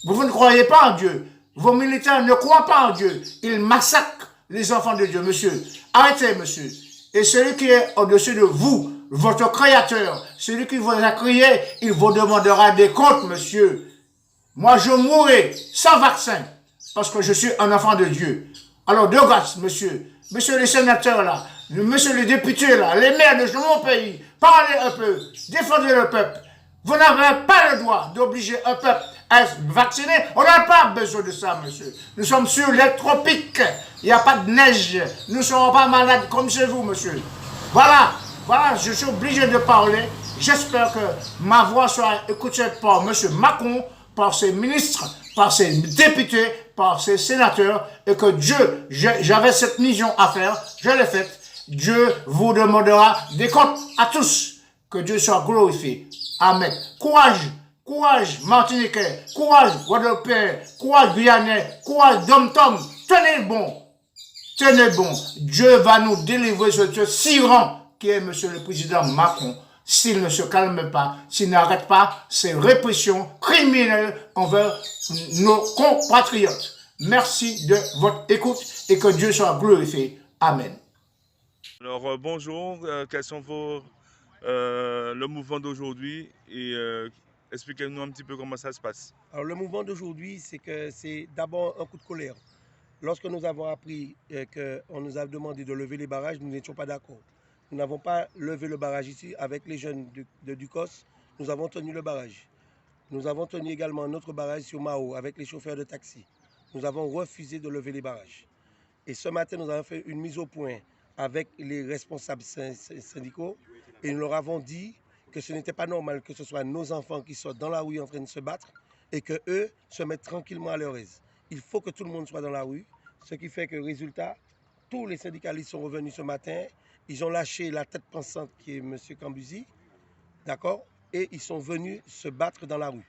Speaker 26: Vous ne croyez pas en Dieu. Vos militaires ne croient pas en Dieu. Ils massacrent les enfants de Dieu, monsieur. Arrêtez, monsieur. Et celui qui est au-dessus de vous, votre créateur, celui qui vous a créé, il vous demandera des comptes, monsieur. Moi, je mourrai sans vaccin, parce que je suis un enfant de Dieu. Alors, de grâce, monsieur. Monsieur les sénateurs, là, monsieur les députés, là, les maires de mon pays, parlez un peu, défendez le peuple. Vous n'avez pas le droit d'obliger un peuple à se vacciner. On n'a pas besoin de ça, monsieur. Nous sommes sur les tropiques. Il n'y a pas de neige. Nous ne serons pas malades comme chez vous, monsieur. Voilà, je suis obligé de parler. J'espère que ma voix sera écoutée par monsieur Macron, par ses ministres, par ses députés, par ses sénateurs, et que Dieu, j'avais cette mission à faire, je l'ai faite. Dieu vous demandera des comptes à tous. Que Dieu soit glorifié. Amen. Courage Martiniquais, courage Guadeloupéen, courage Guyanais, courage Dom-Tom. Tenez bon. Dieu va nous délivrer de ce tyran qui est monsieur le président Macron. S'il ne se calme pas, s'il n'arrête pas ses répressions criminelles envers nos compatriotes. Merci de votre écoute et que Dieu soit glorifié. Amen.
Speaker 7: Alors bonjour, quels sont le mouvement d'aujourd'hui et expliquez-nous un petit peu comment ça se passe.
Speaker 10: Alors le mouvement d'aujourd'hui, c'est d'abord un coup de colère. Lorsque nous avons appris qu'on nous a demandé de lever les barrages, nous n'étions pas d'accord. Nous n'avons pas levé le barrage ici avec les jeunes de Ducos. Nous avons tenu le barrage. Nous avons tenu également notre barrage sur Mao avec les chauffeurs de taxi. Nous avons refusé de lever les barrages. Et ce matin, nous avons fait une mise au point avec les responsables syndicaux et nous leur avons dit que ce n'était pas normal que ce soit nos enfants qui soient dans la rue en train de se battre et qu'eux se mettent tranquillement à leur aise. Il faut que tout le monde soit dans la rue, ce qui fait que, résultat, tous les syndicalistes sont revenus ce matin. Ils ont lâché la tête pensante qui est M. Cambuzi, d'accord, et ils sont venus se battre dans la rue.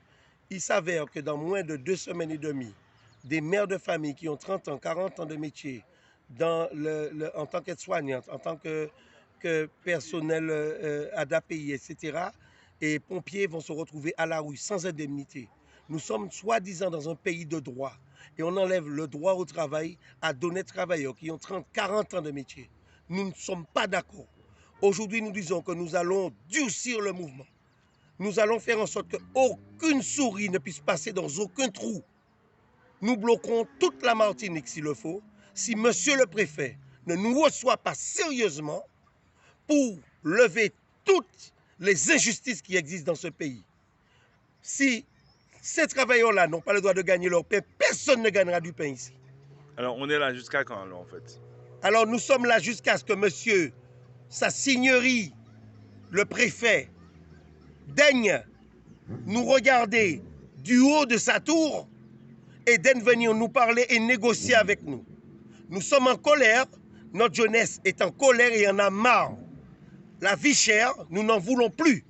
Speaker 10: Il s'avère que dans moins de 2 semaines et demie, des mères de famille qui ont 30 ans, 40 ans de métier, en tant qu'aide-soignante, en tant que personnel ADAPI, etc., et pompiers vont se retrouver à la rue sans indemnité. Nous sommes soi-disant dans un pays de droit et on enlève le droit au travail à d'honnêtes travailleurs qui ont 30, 40 ans de métier. Nous ne sommes pas d'accord. Aujourd'hui, nous disons que nous allons durcir le mouvement. Nous allons faire en sorte qu'aucune souris ne puisse passer dans aucun trou. Nous bloquerons toute la Martinique s'il le faut, si monsieur le préfet ne nous reçoit pas sérieusement pour lever toutes les injustices qui existent dans ce pays. Si ces travailleurs-là n'ont pas le droit de gagner leur pain, personne ne gagnera du pain ici.
Speaker 7: Alors on est là jusqu'à quand alors en fait?
Speaker 10: Alors nous sommes là jusqu'à ce que monsieur, sa signerie, le préfet, daigne nous regarder du haut de sa tour et daigne venir nous parler et négocier avec nous. Nous sommes en colère, notre jeunesse est en colère et en a marre. La vie chère, nous n'en voulons plus.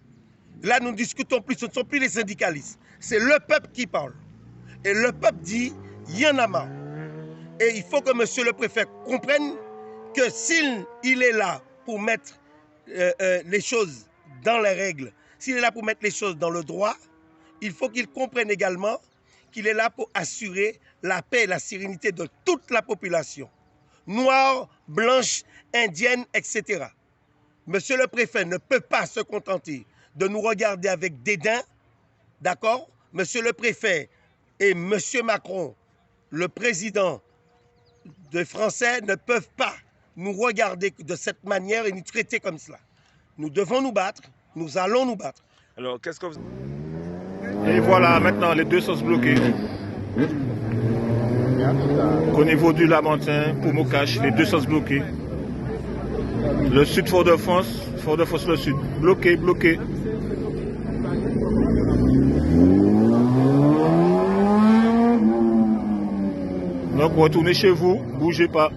Speaker 10: Là, nous ne discutons plus, ce ne sont plus les syndicalistes. C'est le peuple qui parle. Et le peuple dit, il y en a marre. Et il faut que monsieur le préfet comprenne que s'il est là pour mettre les choses dans les règles, s'il est là pour mettre les choses dans le droit, il faut qu'il comprenne également qu'il est là pour assurer la paix et la sérénité de toute la population, noire, blanche, indienne, etc. Monsieur le préfet ne peut pas se contenter de nous regarder avec dédain, d'accord? Monsieur le préfet et monsieur Macron, le président des Français, ne peuvent pas nous regarder de cette manière et nous traiter comme cela. Nous devons nous battre, nous allons nous battre.
Speaker 7: Alors, qu'est-ce que vous...
Speaker 3: Et voilà, maintenant, les deux sont bloqués. Au niveau du Lamentin, pour Mokache, les deux sont bloqués. Le sud Fort-de-France le sud, bloqué. Donc, retournez chez vous, bougez pas.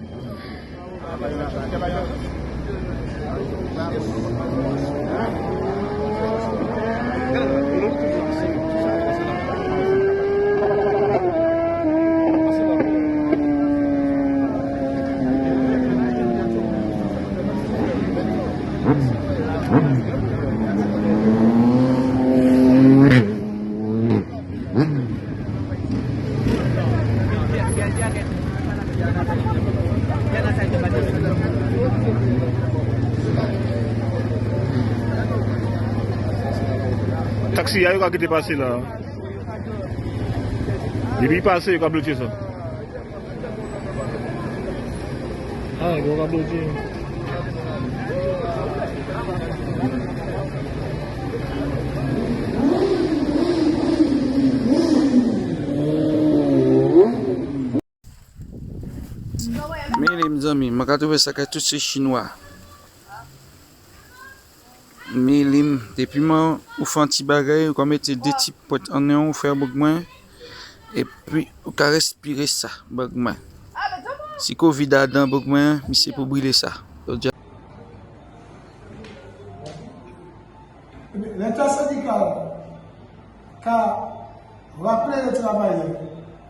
Speaker 3: Taxi, il y a un qui est passé là. Depuis passé, il a bloqué ça. Ah, il a bloqué.
Speaker 11: mes amis, je vais trouver ça que tous ces Chinois. Mais depuis moi, on fait un petit bagage, on met des petits potes en néon, on fait un bagage, et puis on peut respirer ça, bagage. Si Covid a dans bagage, c'est pour brûler ça.
Speaker 12: L'intersyndical qui a rappelé les travailleurs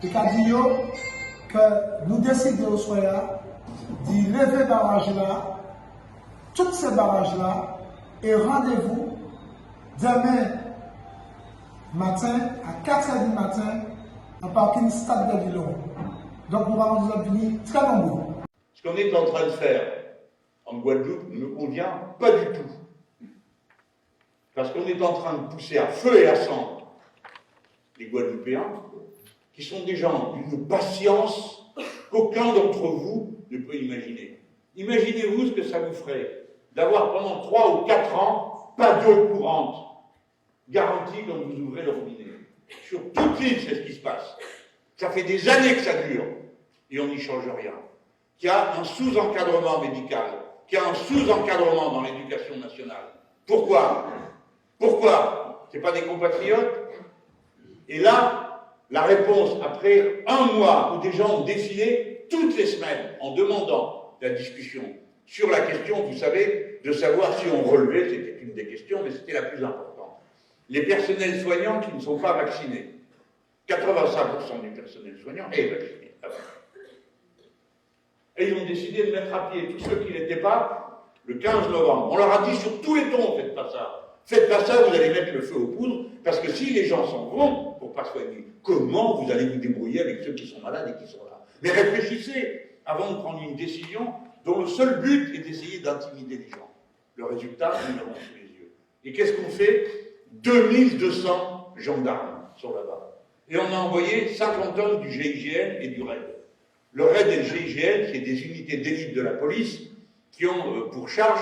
Speaker 12: et qui a dit que nous décidons au soir d'y lever barrage là, tous ces barrages là, et rendez-vous demain matin à 4h du matin en parking Stade de Villon. Donc nous allons nous venir très nombreux.
Speaker 13: Ce qu'on est en train de faire en Guadeloupe ne me convient pas du tout. Parce qu'on est en train de pousser à feu et à sang les Guadeloupéens, qui sont des gens d'une patience qu'aucun d'entre vous ne peut imaginer. Imaginez-vous ce que ça vous ferait d'avoir pendant 3 ou 4 ans pas d'eau courante, garantie quand vous ouvrez le robinet. Sur toute l'île, c'est ce qui se passe. Ça fait des années que ça dure, et on n'y change rien. Qu'il y a un sous-encadrement médical, qu'il y a un sous-encadrement dans l'éducation nationale. Pourquoi ? Pourquoi? C'est pas des compatriotes? Et là, la réponse, après un mois où des gens ont défilé toutes les semaines en demandant la discussion sur la question, vous savez, de savoir si on relevait, c'était une des questions, mais c'était la plus importante. Les personnels soignants qui ne sont pas vaccinés. 85% du personnel soignant est vacciné. Et ils ont décidé de mettre à pied tous ceux qui n'étaient pas le 15 novembre. On leur a dit sur tous les tons, faites pas ça. Faites pas ça, vous allez mettre le feu aux poudres, parce que si les gens s'en vont pour pas soigner, comment vous allez vous débrouiller avec ceux qui sont malades et qui sont là? Mais réfléchissez avant de prendre une décision dont le seul but est d'essayer d'intimider les gens. Le résultat, nous l'avons sous les yeux. Et qu'est-ce qu'on fait? 2200 gendarmes sont là-bas. Et on a envoyé 50 hommes du GIGN et du RAID. Le RAID et le GIGN, c'est des unités d'élite de la police qui ont pour charge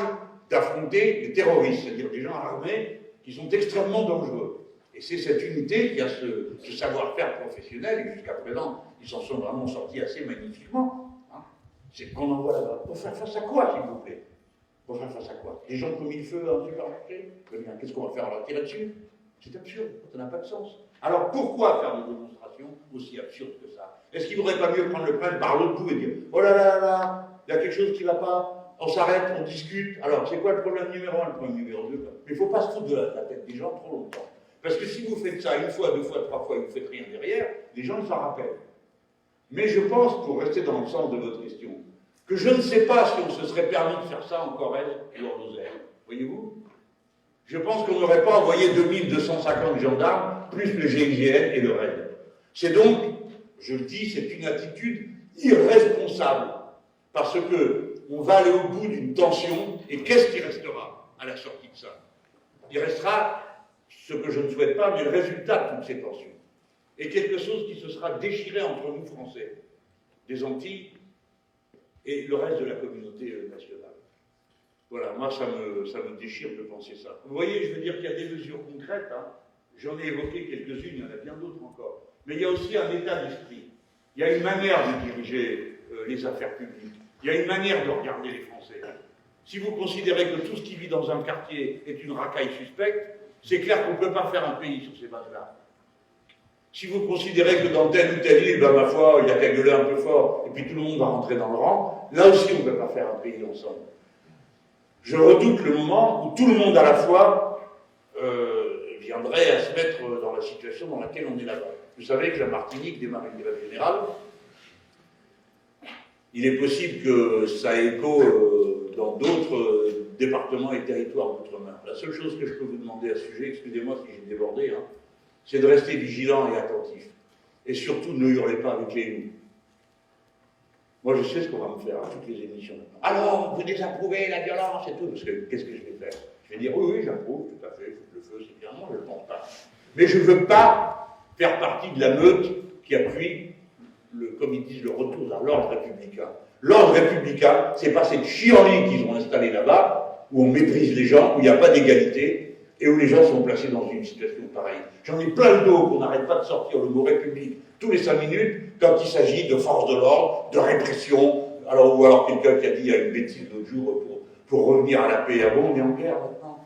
Speaker 13: d'affronter les terroristes, c'est-à-dire des gens armés qui sont extrêmement dangereux. Et c'est cette unité qui a ce savoir-faire professionnel, et jusqu'à présent, ils s'en sont vraiment sortis assez magnifiquement. Hein. C'est qu'on envoie là-bas. Pour faire face à quoi, s'il vous plaît? Pour faire face à quoi? Des gens qui ont mis le feu à un supermarché? Qu'est-ce qu'on va faire? On va tirer dessus? C'est absurde, ça n'a pas de sens. Alors pourquoi faire des démonstrations aussi absurdes que ça? Est-ce qu'il ne vaudrait pas mieux prendre le problème par l'autre bout et dire « Oh là là là, il y a quelque chose qui ne va pas, on s'arrête, on discute. » Alors c'est quoi le problème numéro 1, le problème numéro 2? Mais il ne faut pas se foutre de la tête des gens trop longtemps. Parce que si vous faites ça une fois, 2 fois, 3 fois et que vous ne faites rien derrière, les gens s'en rappellent. Mais je pense, pour rester dans le sens de votre question, que je ne sais pas si on se serait permis de faire ça en Corrèze ou en Lozère. Voyez-vous? Je pense qu'on n'aurait pas envoyé 2250 gendarmes, plus le GIGN et le RAID. C'est donc, je le dis, c'est une attitude irresponsable. Parce que on va aller au bout d'une tension, et qu'est-ce qui restera à la sortie de ça? Il restera ce que je ne souhaite pas, mais le résultat de toutes ces tensions. Et quelque chose qui se sera déchiré entre nous Français, des Antilles et le reste de la communauté nationale. Voilà, moi ça me déchire de penser ça. Vous voyez, je veux dire qu'il y a des mesures concrètes, hein. J'en ai évoqué quelques-unes, il y en a bien d'autres encore. Mais il y a aussi un état d'esprit. Il y a une manière de diriger les affaires publiques. Il y a une manière de regarder les Français. Si vous considérez que tout ce qui vit dans un quartier est une racaille suspecte, c'est clair qu'on ne peut pas faire un pays sur ces bases-là. Si vous considérez que dans telle ou telle île, ben, ma foi, il y a qu'à gueuler un peu fort, et puis tout le monde va rentrer dans le rang, là aussi on ne peut pas faire un pays ensemble. Je redoute le moment où tout le monde à la fois viendrait à se mettre dans la situation dans laquelle on est là-bas. Vous savez que la Martinique démarre une grève générale. Il est possible que ça ait écho dans d'autres départements et territoires d'outre-mer. La seule chose que je peux vous demander à ce sujet, excusez-moi si j'ai débordé, hein, c'est de rester vigilant et attentif. Et surtout, ne hurlez pas avec les loups. Moi, je sais ce qu'on va me faire à toutes les émissions. Alors, vous désapprouvez la violence et tout, parce que qu'est-ce que je vais faire? Je vais dire, oui, j'approuve, tout à fait, foutre le feu, c'est bien, moi, je ne le pense pas. Mais je ne veux pas faire partie de la meute qui appuie, comme ils disent, le retour à l'ordre républicain. L'ordre républicain, c'est pas cette chienlit qu'ils ont installée là-bas, où on méprise les gens, où il n'y a pas d'égalité, et où les gens sont placés dans une situation pareille. J'en ai plein le dos qu'on n'arrête pas de sortir le mot République tous les 5 minutes quand il s'agit de force de l'ordre, de répression, ou alors quelqu'un qui a dit une bêtise l'autre jour pour revenir à la paix. Ah bon, on est en guerre maintenant.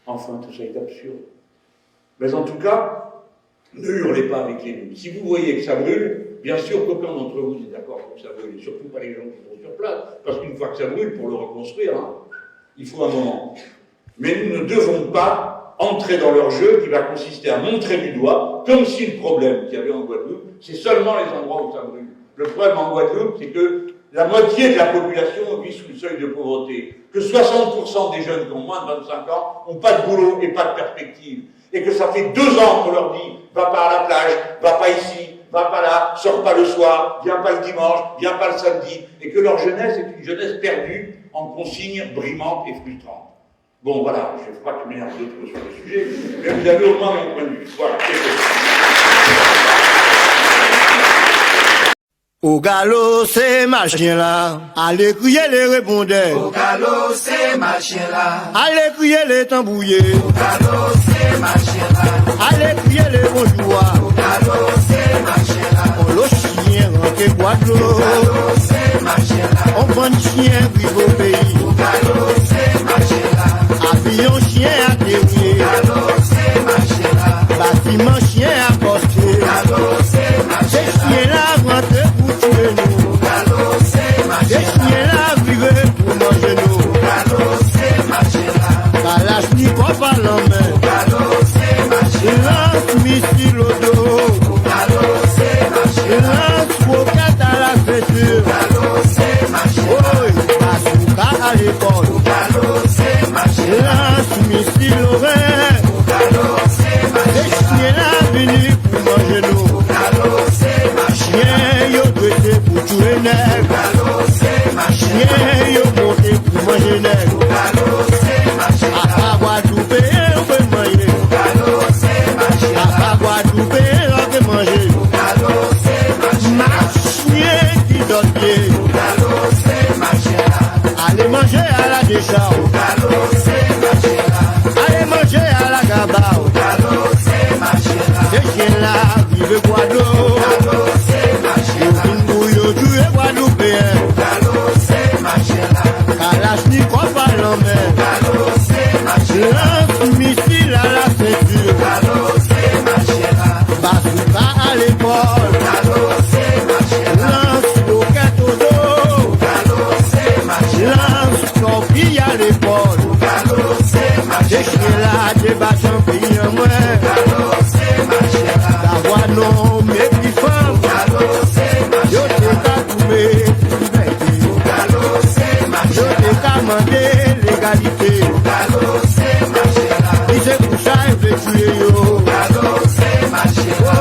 Speaker 13: Enfin, tout ça est absurde. Mais en tout cas, ne hurlez pas avec les loups. Si vous voyez que ça brûle, bien sûr qu'aucun d'entre vous est d'accord pour que ça brûle, et surtout pas les gens qui sont sur place, parce qu'une fois que ça brûle, pour le reconstruire, hein, il faut un moment. Mais nous ne devons pas entrer dans leur jeu qui va consister à montrer du doigt, comme si le problème qu'il y avait en Guadeloupe, c'est seulement les endroits où ça brûle. Le problème en Guadeloupe, c'est que la moitié de la population vit sous le seuil de pauvreté, que 60% des jeunes qui ont moins de 25 ans n'ont pas de boulot et pas de perspective, et que ça fait 2 ans qu'on leur dit « va pas à la plage, va pas ici, va pas là, sors pas le soir, viens pas le dimanche, viens pas le samedi », et que leur jeunesse est une jeunesse perdue en consignes brimantes et frustrantes. Bon, voilà, je ne vais pas que m'énerve de trop sur le sujet, mais vous avez au moins mon point de vue. Voilà, c'est tout.
Speaker 14: Au galop, c'est machin là. Allez crier les répondeurs.
Speaker 15: Au galop, c'est machin là.
Speaker 14: Allez crier les tambouillés.
Speaker 15: Au galop, c'est machin là.
Speaker 14: Allez crier les bonjour.
Speaker 15: Au galop, c'est machin là.
Speaker 14: On le chien rentre Guadeloupe.
Speaker 15: Au galop, c'est machin là.
Speaker 14: On vend chien vive au pays.
Speaker 15: Au galop, c'est machin là.
Speaker 14: Avion chien à dérouiller.
Speaker 15: Au galop, c'est machin là.
Speaker 14: Bâtiment chien à poster.
Speaker 15: Au galop, c'est machin là.
Speaker 14: Ces chiens là rentrent pour tuer nous.
Speaker 15: Au galop, c'est machin
Speaker 14: Ces
Speaker 15: là.
Speaker 14: chiens là vivent pour manger nous.
Speaker 15: Au galop, c'est machin là.
Speaker 14: Kalachnikov à la main.
Speaker 15: Au galop, c'est machin là.
Speaker 14: Lance missile au dos.
Speaker 15: Au galop, c'est machin là.
Speaker 14: Lance roquette à la ceinture.
Speaker 15: Au galop, c'est machin là.
Speaker 14: Oui, bazooka à l'école.
Speaker 15: Au galop, c'est machin là.
Speaker 14: Lance missile au rein.
Speaker 15: Au galop, c'est machin là.
Speaker 14: Ces chiens là venus pour manger nous.
Speaker 15: Au galop, c'est machin là.
Speaker 14: Chien yo dressé pour tuer nègre.
Speaker 15: Au galop, c'est machin là.
Speaker 14: Chien yo monté pour manger nègre.
Speaker 15: Au galop, c'est machin là.
Speaker 14: À Guadeloupe, on peut manger.
Speaker 15: Au galop, c'est machin là.
Speaker 14: À Guadeloupe, on peut manger.
Speaker 15: Au galop, c'est machin là.
Speaker 14: Chien qui donne pied.
Speaker 15: Au galop, c'est machin là.
Speaker 14: Allez manger à la décharge.
Speaker 15: Au galop, c'est machin là.
Speaker 14: Allez manger à la gaba.
Speaker 15: Au galop, c'est machin là.
Speaker 14: Ces chiens là vivent Guadeloupe.
Speaker 15: Au galop, c'est machin là.
Speaker 14: Yo tué Guadeloupéen.
Speaker 15: Au galop, c'est machin là.
Speaker 14: Kalachnikov à la main.
Speaker 15: Au galop, c'est machin là.
Speaker 14: Lance missile à la ceinture.
Speaker 15: Au galop, c'est machin là.
Speaker 14: Bazooka à l'épaule.
Speaker 15: Au galop, c'est machin là.
Speaker 14: Lance roquette au dos.
Speaker 15: Au galop, c'est machin là.
Speaker 14: Lance torpille à l'épaule.
Speaker 15: Au galop, c'est machin
Speaker 14: Ces chiens là débattent un pays en moins.
Speaker 15: Au galop, c'est machin là.
Speaker 14: D'avoir non mépris femme.
Speaker 15: Au galop, c'est
Speaker 14: Yo
Speaker 15: machin
Speaker 14: t'ai
Speaker 15: là.
Speaker 14: qu'à trouver liberté.
Speaker 15: Au galop, c'est
Speaker 14: Yo
Speaker 15: machin là.
Speaker 14: t'ai qu'à demander l'égalité.
Speaker 15: Au galop, c'est machin là.
Speaker 14: Et c'est pour ça que je veux tuer yo.
Speaker 15: Au galop, c'est machin là.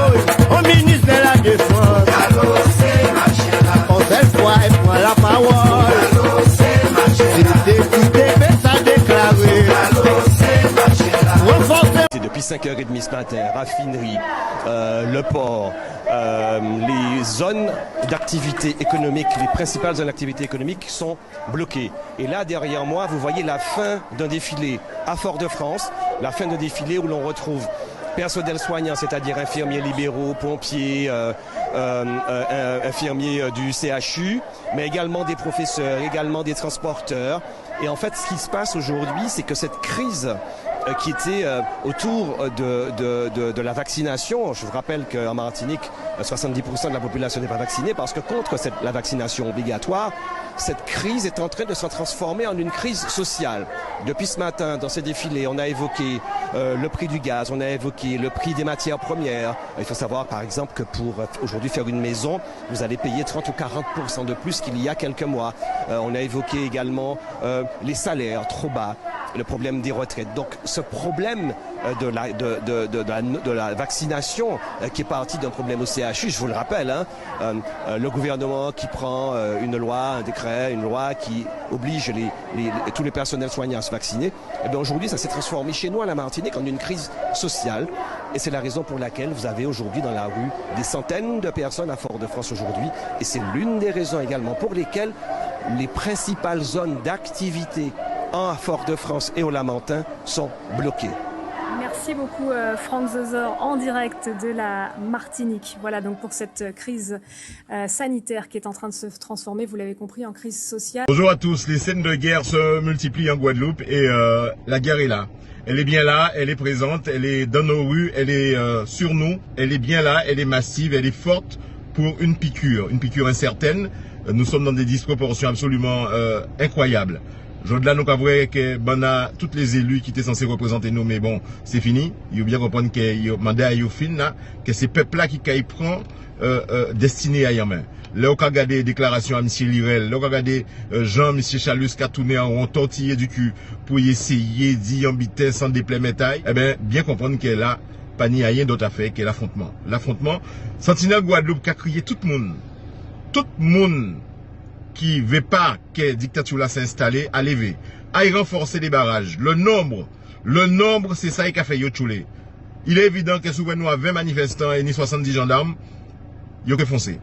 Speaker 14: Oh, au ministre de la Défense.
Speaker 15: Au galop, c'est machin là.
Speaker 14: On fait le fois et prend la parole.
Speaker 15: Au galop, c'est machin là.
Speaker 14: C'est député, mais ça déclaré.
Speaker 15: Au galop, c'est machin là.
Speaker 14: Renforcer.
Speaker 24: C'est depuis 5h30 ce matin, raffinerie, le port, les zones d'activité économique, les principales zones d'activité économique sont bloquées. Et là, derrière moi, vous voyez la fin d'un défilé à Fort-de-France, la fin d'un défilé où l'on retrouve personnel soignant, c'est-à-dire infirmiers libéraux, pompiers, infirmiers du CHU, mais également des professeurs, également des transporteurs. Et en fait, ce qui se passe aujourd'hui, c'est que cette crise qui était autour de la vaccination. Je vous rappelle qu'en Martinique, 70% de la population n'est pas vaccinée parce que contre la vaccination obligatoire, cette crise est en train de se transformer en une crise sociale. Depuis ce matin, dans ces défilés, on a évoqué le prix du gaz, on a évoqué le prix des matières premières. Il faut savoir, par exemple, que pour aujourd'hui faire une maison, vous allez payer 30 ou 40% de plus qu'il y a quelques mois. On a évoqué également les salaires trop bas, le problème des retraites. Donc ce problème de la vaccination qui est parti d'un problème au CHU, je vous le rappelle, le gouvernement qui prend une loi, un décret, une loi qui oblige tous les personnels soignants à se vacciner, et bien aujourd'hui ça s'est transformé chez nous à la Martinique en une crise sociale. Et c'est la raison pour laquelle vous avez aujourd'hui dans la rue des centaines de personnes à Fort-de-France aujourd'hui. Et c'est l'une des raisons également pour lesquelles les principales zones d'activité à Fort-de-France et au Lamentin sont bloquées.
Speaker 16: Merci beaucoup Franck Zozor en direct de la Martinique. Voilà donc pour cette crise sanitaire qui est en train de se transformer, vous l'avez compris, en crise sociale.
Speaker 17: Bonjour à tous, les scènes de guerre se multiplient en Guadeloupe et la guerre est là. Elle est bien là, elle est présente, elle est dans nos rues, elle est sur nous, elle est bien là, elle est massive, elle est forte pour une piqûre incertaine. Nous sommes dans des disproportions absolument incroyables. Là, nous avons que tous les élus qui étaient censés représenter nous, mais bon, c'est fini. Il faut bien comprendre que le mandat est fini, que c'est le peuple-là qui prend destiné à y main. Là, on a regardé les déclarations à M. Lirel, là, on a regardé Jean, M. Chalus qui a tourné en rond, tortillé du cul pour essayer d'y embêter sans déplaire taille. Eh bien comprendre que là, pas ni rien d'autre à faire que l'affrontement. L'affrontement, Sentinelle Guadeloupe qui a crié tout le monde qui veut pas que la dictature là s'installe, à lever, à y renforcer les barrages. Le nombre, c'est ça qui a fait Yochoulé. Il est évident que souvent nous avons 20 manifestants et ni 70 gendarmes, ils ont foncé.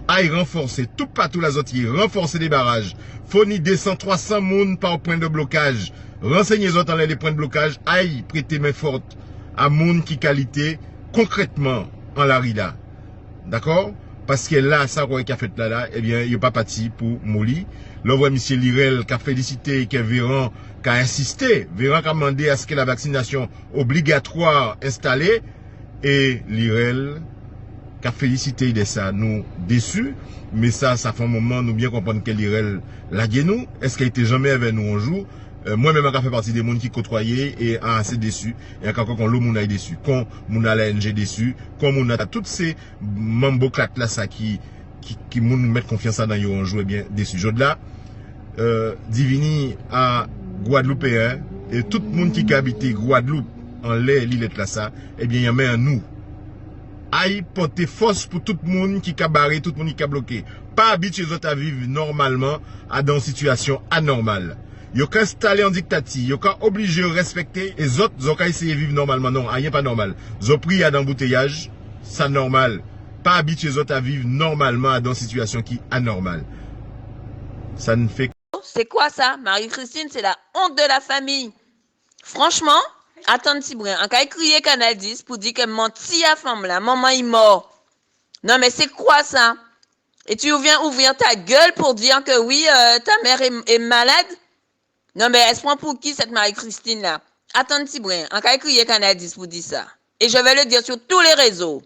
Speaker 17: À y renforcer, tout partout la zotier, renforcer les barrages. Faut ni descendre 300 moun par point de blocage. Renseignez les autres les points de blocage, aïe prêter main forte à moun qui qualité concrètement en la rida. D'accord? Parce que là, ça qui a fait là, eh bien, il n'est pas parti pour Mouli. Là, on voit M. Lirel qui a félicité et qui a insisté. Véran qui a demandé à ce que la vaccination obligatoire installée. Et Lirel qui a félicité de ça, nous déçus. Mais ça fait un moment, nous bien comprendre que Lirel l'a gagné nous. Est-ce qu'elle était jamais avec nous un jour? Moi-même, je fais partie des gens qui côtoyaient et assez déçus. Et encore quand l'homme est déçu, quand mon a la NG déçu, quand mon a toutes ces mambo claques là, ça qui nous mettent confiance dans eux un jour, eh bien déçu. Je là, Divini à Guadeloupéen et tout le monde qui habite Guadeloupe en l'île là ça, eh bien il y a même un nous. Aïe porter force pour tout le monde qui a barré, tout le monde qui a bloqué. Pas habitué les autres à vivre normalement à dans une situation anormale. Yo qu'à installer en dictature, yo qu'à obligé de respecter les autres, yo qu'à essayer de vivre normalement. Non, rien pas normal. Yo pris à d'embouteillage, ça normal. Pas habitué les autres à vivre normalement dans une situation qui est anormale. Ça ne fait que...
Speaker 18: C'est quoi ça? Marie-Christine, c'est la honte de la famille. Franchement, attends petit brin. En cas crier Canadis pour dire que menti à femme là, maman est mort. Non mais c'est quoi ça? Et tu viens ouvrir ta gueule pour dire que oui, ta mère est malade? Non, mais elle se prend pour qui cette Marie-Christine là? Attends un petit brin, en cas crier Canadis pour dire ça. Et je vais le dire sur tous les réseaux.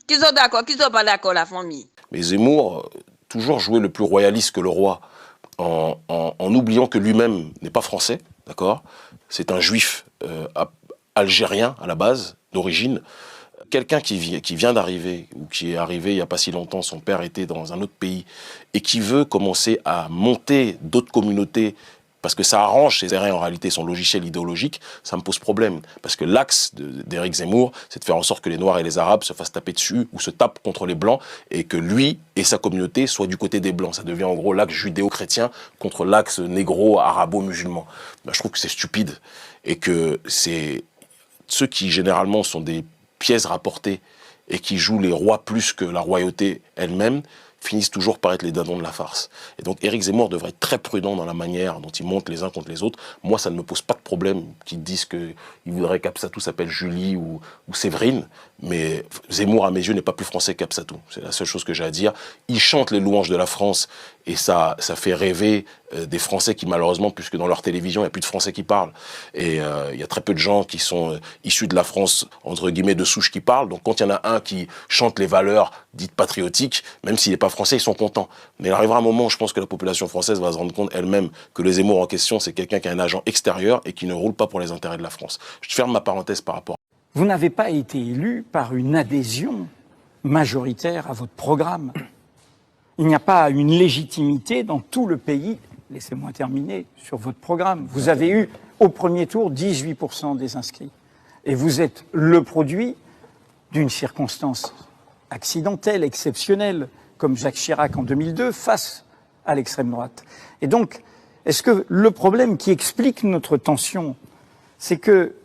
Speaker 18: Qui sont d'accord, qui sont pas d'accord, la famille.
Speaker 19: Mais Zemmour, toujours jouer le plus royaliste que le roi, en oubliant que lui-même n'est pas français, d'accord? C'est un juif algérien à la base, d'origine. Quelqu'un qui vient d'arriver, ou qui est arrivé il n'y a pas si longtemps, son père était dans un autre pays, et qui veut commencer à monter d'autres communautés, parce que ça arrange ses erreurs en réalité, son logiciel idéologique, ça me pose problème. Parce que l'axe d'Éric Zemmour, c'est de faire en sorte que les Noirs et les Arabes se fassent taper dessus ou se tapent contre les Blancs et que lui et sa communauté soient du côté des Blancs. Ça devient en gros l'axe judéo-chrétien contre l'axe négro-arabo-musulman. Ben, je trouve que c'est stupide et que c'est ceux qui généralement sont des pièces rapportées et qui jouent les rois plus que la royauté elle-même, finissent toujours par être les dindons de la farce. Et donc Éric Zemmour devrait être très prudent dans la manière dont il monte les uns contre les autres. Moi, ça ne me pose pas de problème qu'ils disent qu'il voudrait qu'Absatou s'appelle Julie ou Séverine, mais Zemmour, à mes yeux, n'est pas plus français qu'Absatou. C'est la seule chose que j'ai à dire. Il chante les louanges de la France et ça fait rêver des Français qui, malheureusement, puisque dans leur télévision, il n'y a plus de Français qui parlent. Et il y a très peu de gens qui sont issus de la France, entre guillemets, de souche qui parlent. Donc quand il y en a un qui chante les valeurs dites patriotiques, même s'il n'est pas français, ils sont contents. Mais il arrivera un moment où je pense que la population française va se rendre compte elle-même que le Zemmour en question, c'est quelqu'un qui a un agent extérieur et qui ne roule pas pour les intérêts de la France. Je ferme ma parenthèse par rapport.
Speaker 20: Vous n'avez pas été élu par une adhésion majoritaire à votre programme. Il n'y a pas une légitimité dans tout le pays, laissez-moi terminer, sur votre programme. Vous avez eu, au premier tour, 18% des inscrits. Et vous êtes le produit d'une circonstance accidentelle, exceptionnelle, comme Jacques Chirac en 2002, face à l'extrême droite. Et donc, est-ce que le problème qui explique notre tension, c'est que,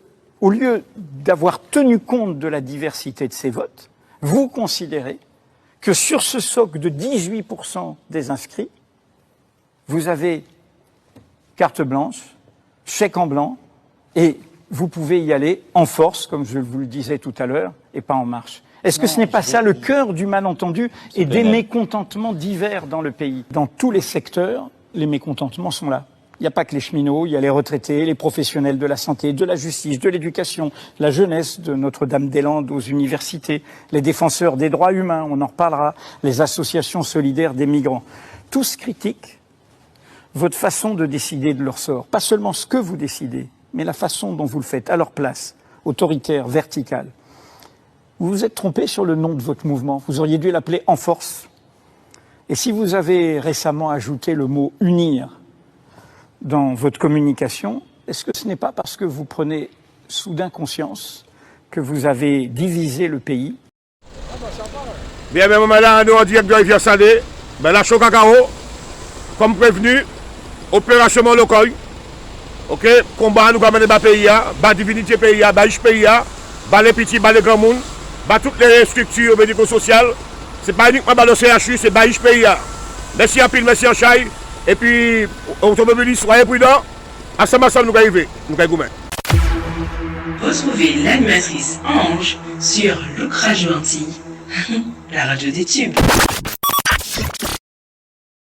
Speaker 20: au lieu d'avoir tenu compte de la diversité de ces votes, vous considérez que sur ce socle de 18% des inscrits, vous avez carte blanche, chèque en blanc, et vous pouvez y aller en force, comme je vous le disais tout à l'heure, et pas en marche. Est-ce que ce n'est pas ça le cœur du malentendu et des mécontentements divers dans le pays? Dans tous les secteurs, les mécontentements sont là. Il n'y a pas que les cheminots, il y a les retraités, les professionnels de la santé, de la justice, de l'éducation, la jeunesse de Notre-Dame-des-Landes aux universités, les défenseurs des droits humains, on en reparlera, les associations solidaires des migrants. Tous critiquent votre façon de décider de leur sort. Pas seulement ce que vous décidez, mais la façon dont vous le faites, à leur place, autoritaire, verticale. Vous vous êtes trompé sur le nom de votre mouvement. Vous auriez dû l'appeler En Force. Et si vous avez récemment ajouté le mot « unir » dans votre communication, est-ce que ce n'est pas parce que vous prenez soudain conscience que vous avez divisé le pays?
Speaker 17: Bien, mais moment là, nous en direct de Rivière Salée, ben la Chaux Cacao, comme prévenu, opération locale, ok, combat nousamener bas pays, bas divinité pays, bas riche pays, bas les petits, bas les grands monde, bas toutes les structures médico-sociales, c'est pas uniquement bas le CHU, c'est bas riche pays. Merci en pile, merci en chai, et puis automobilistes, soyez prudents, ensemble nous allons arriver, nous allons goumer.
Speaker 1: Retrouvez l'animatrice Ange sur Look Radio Antilles, la radio des tubes.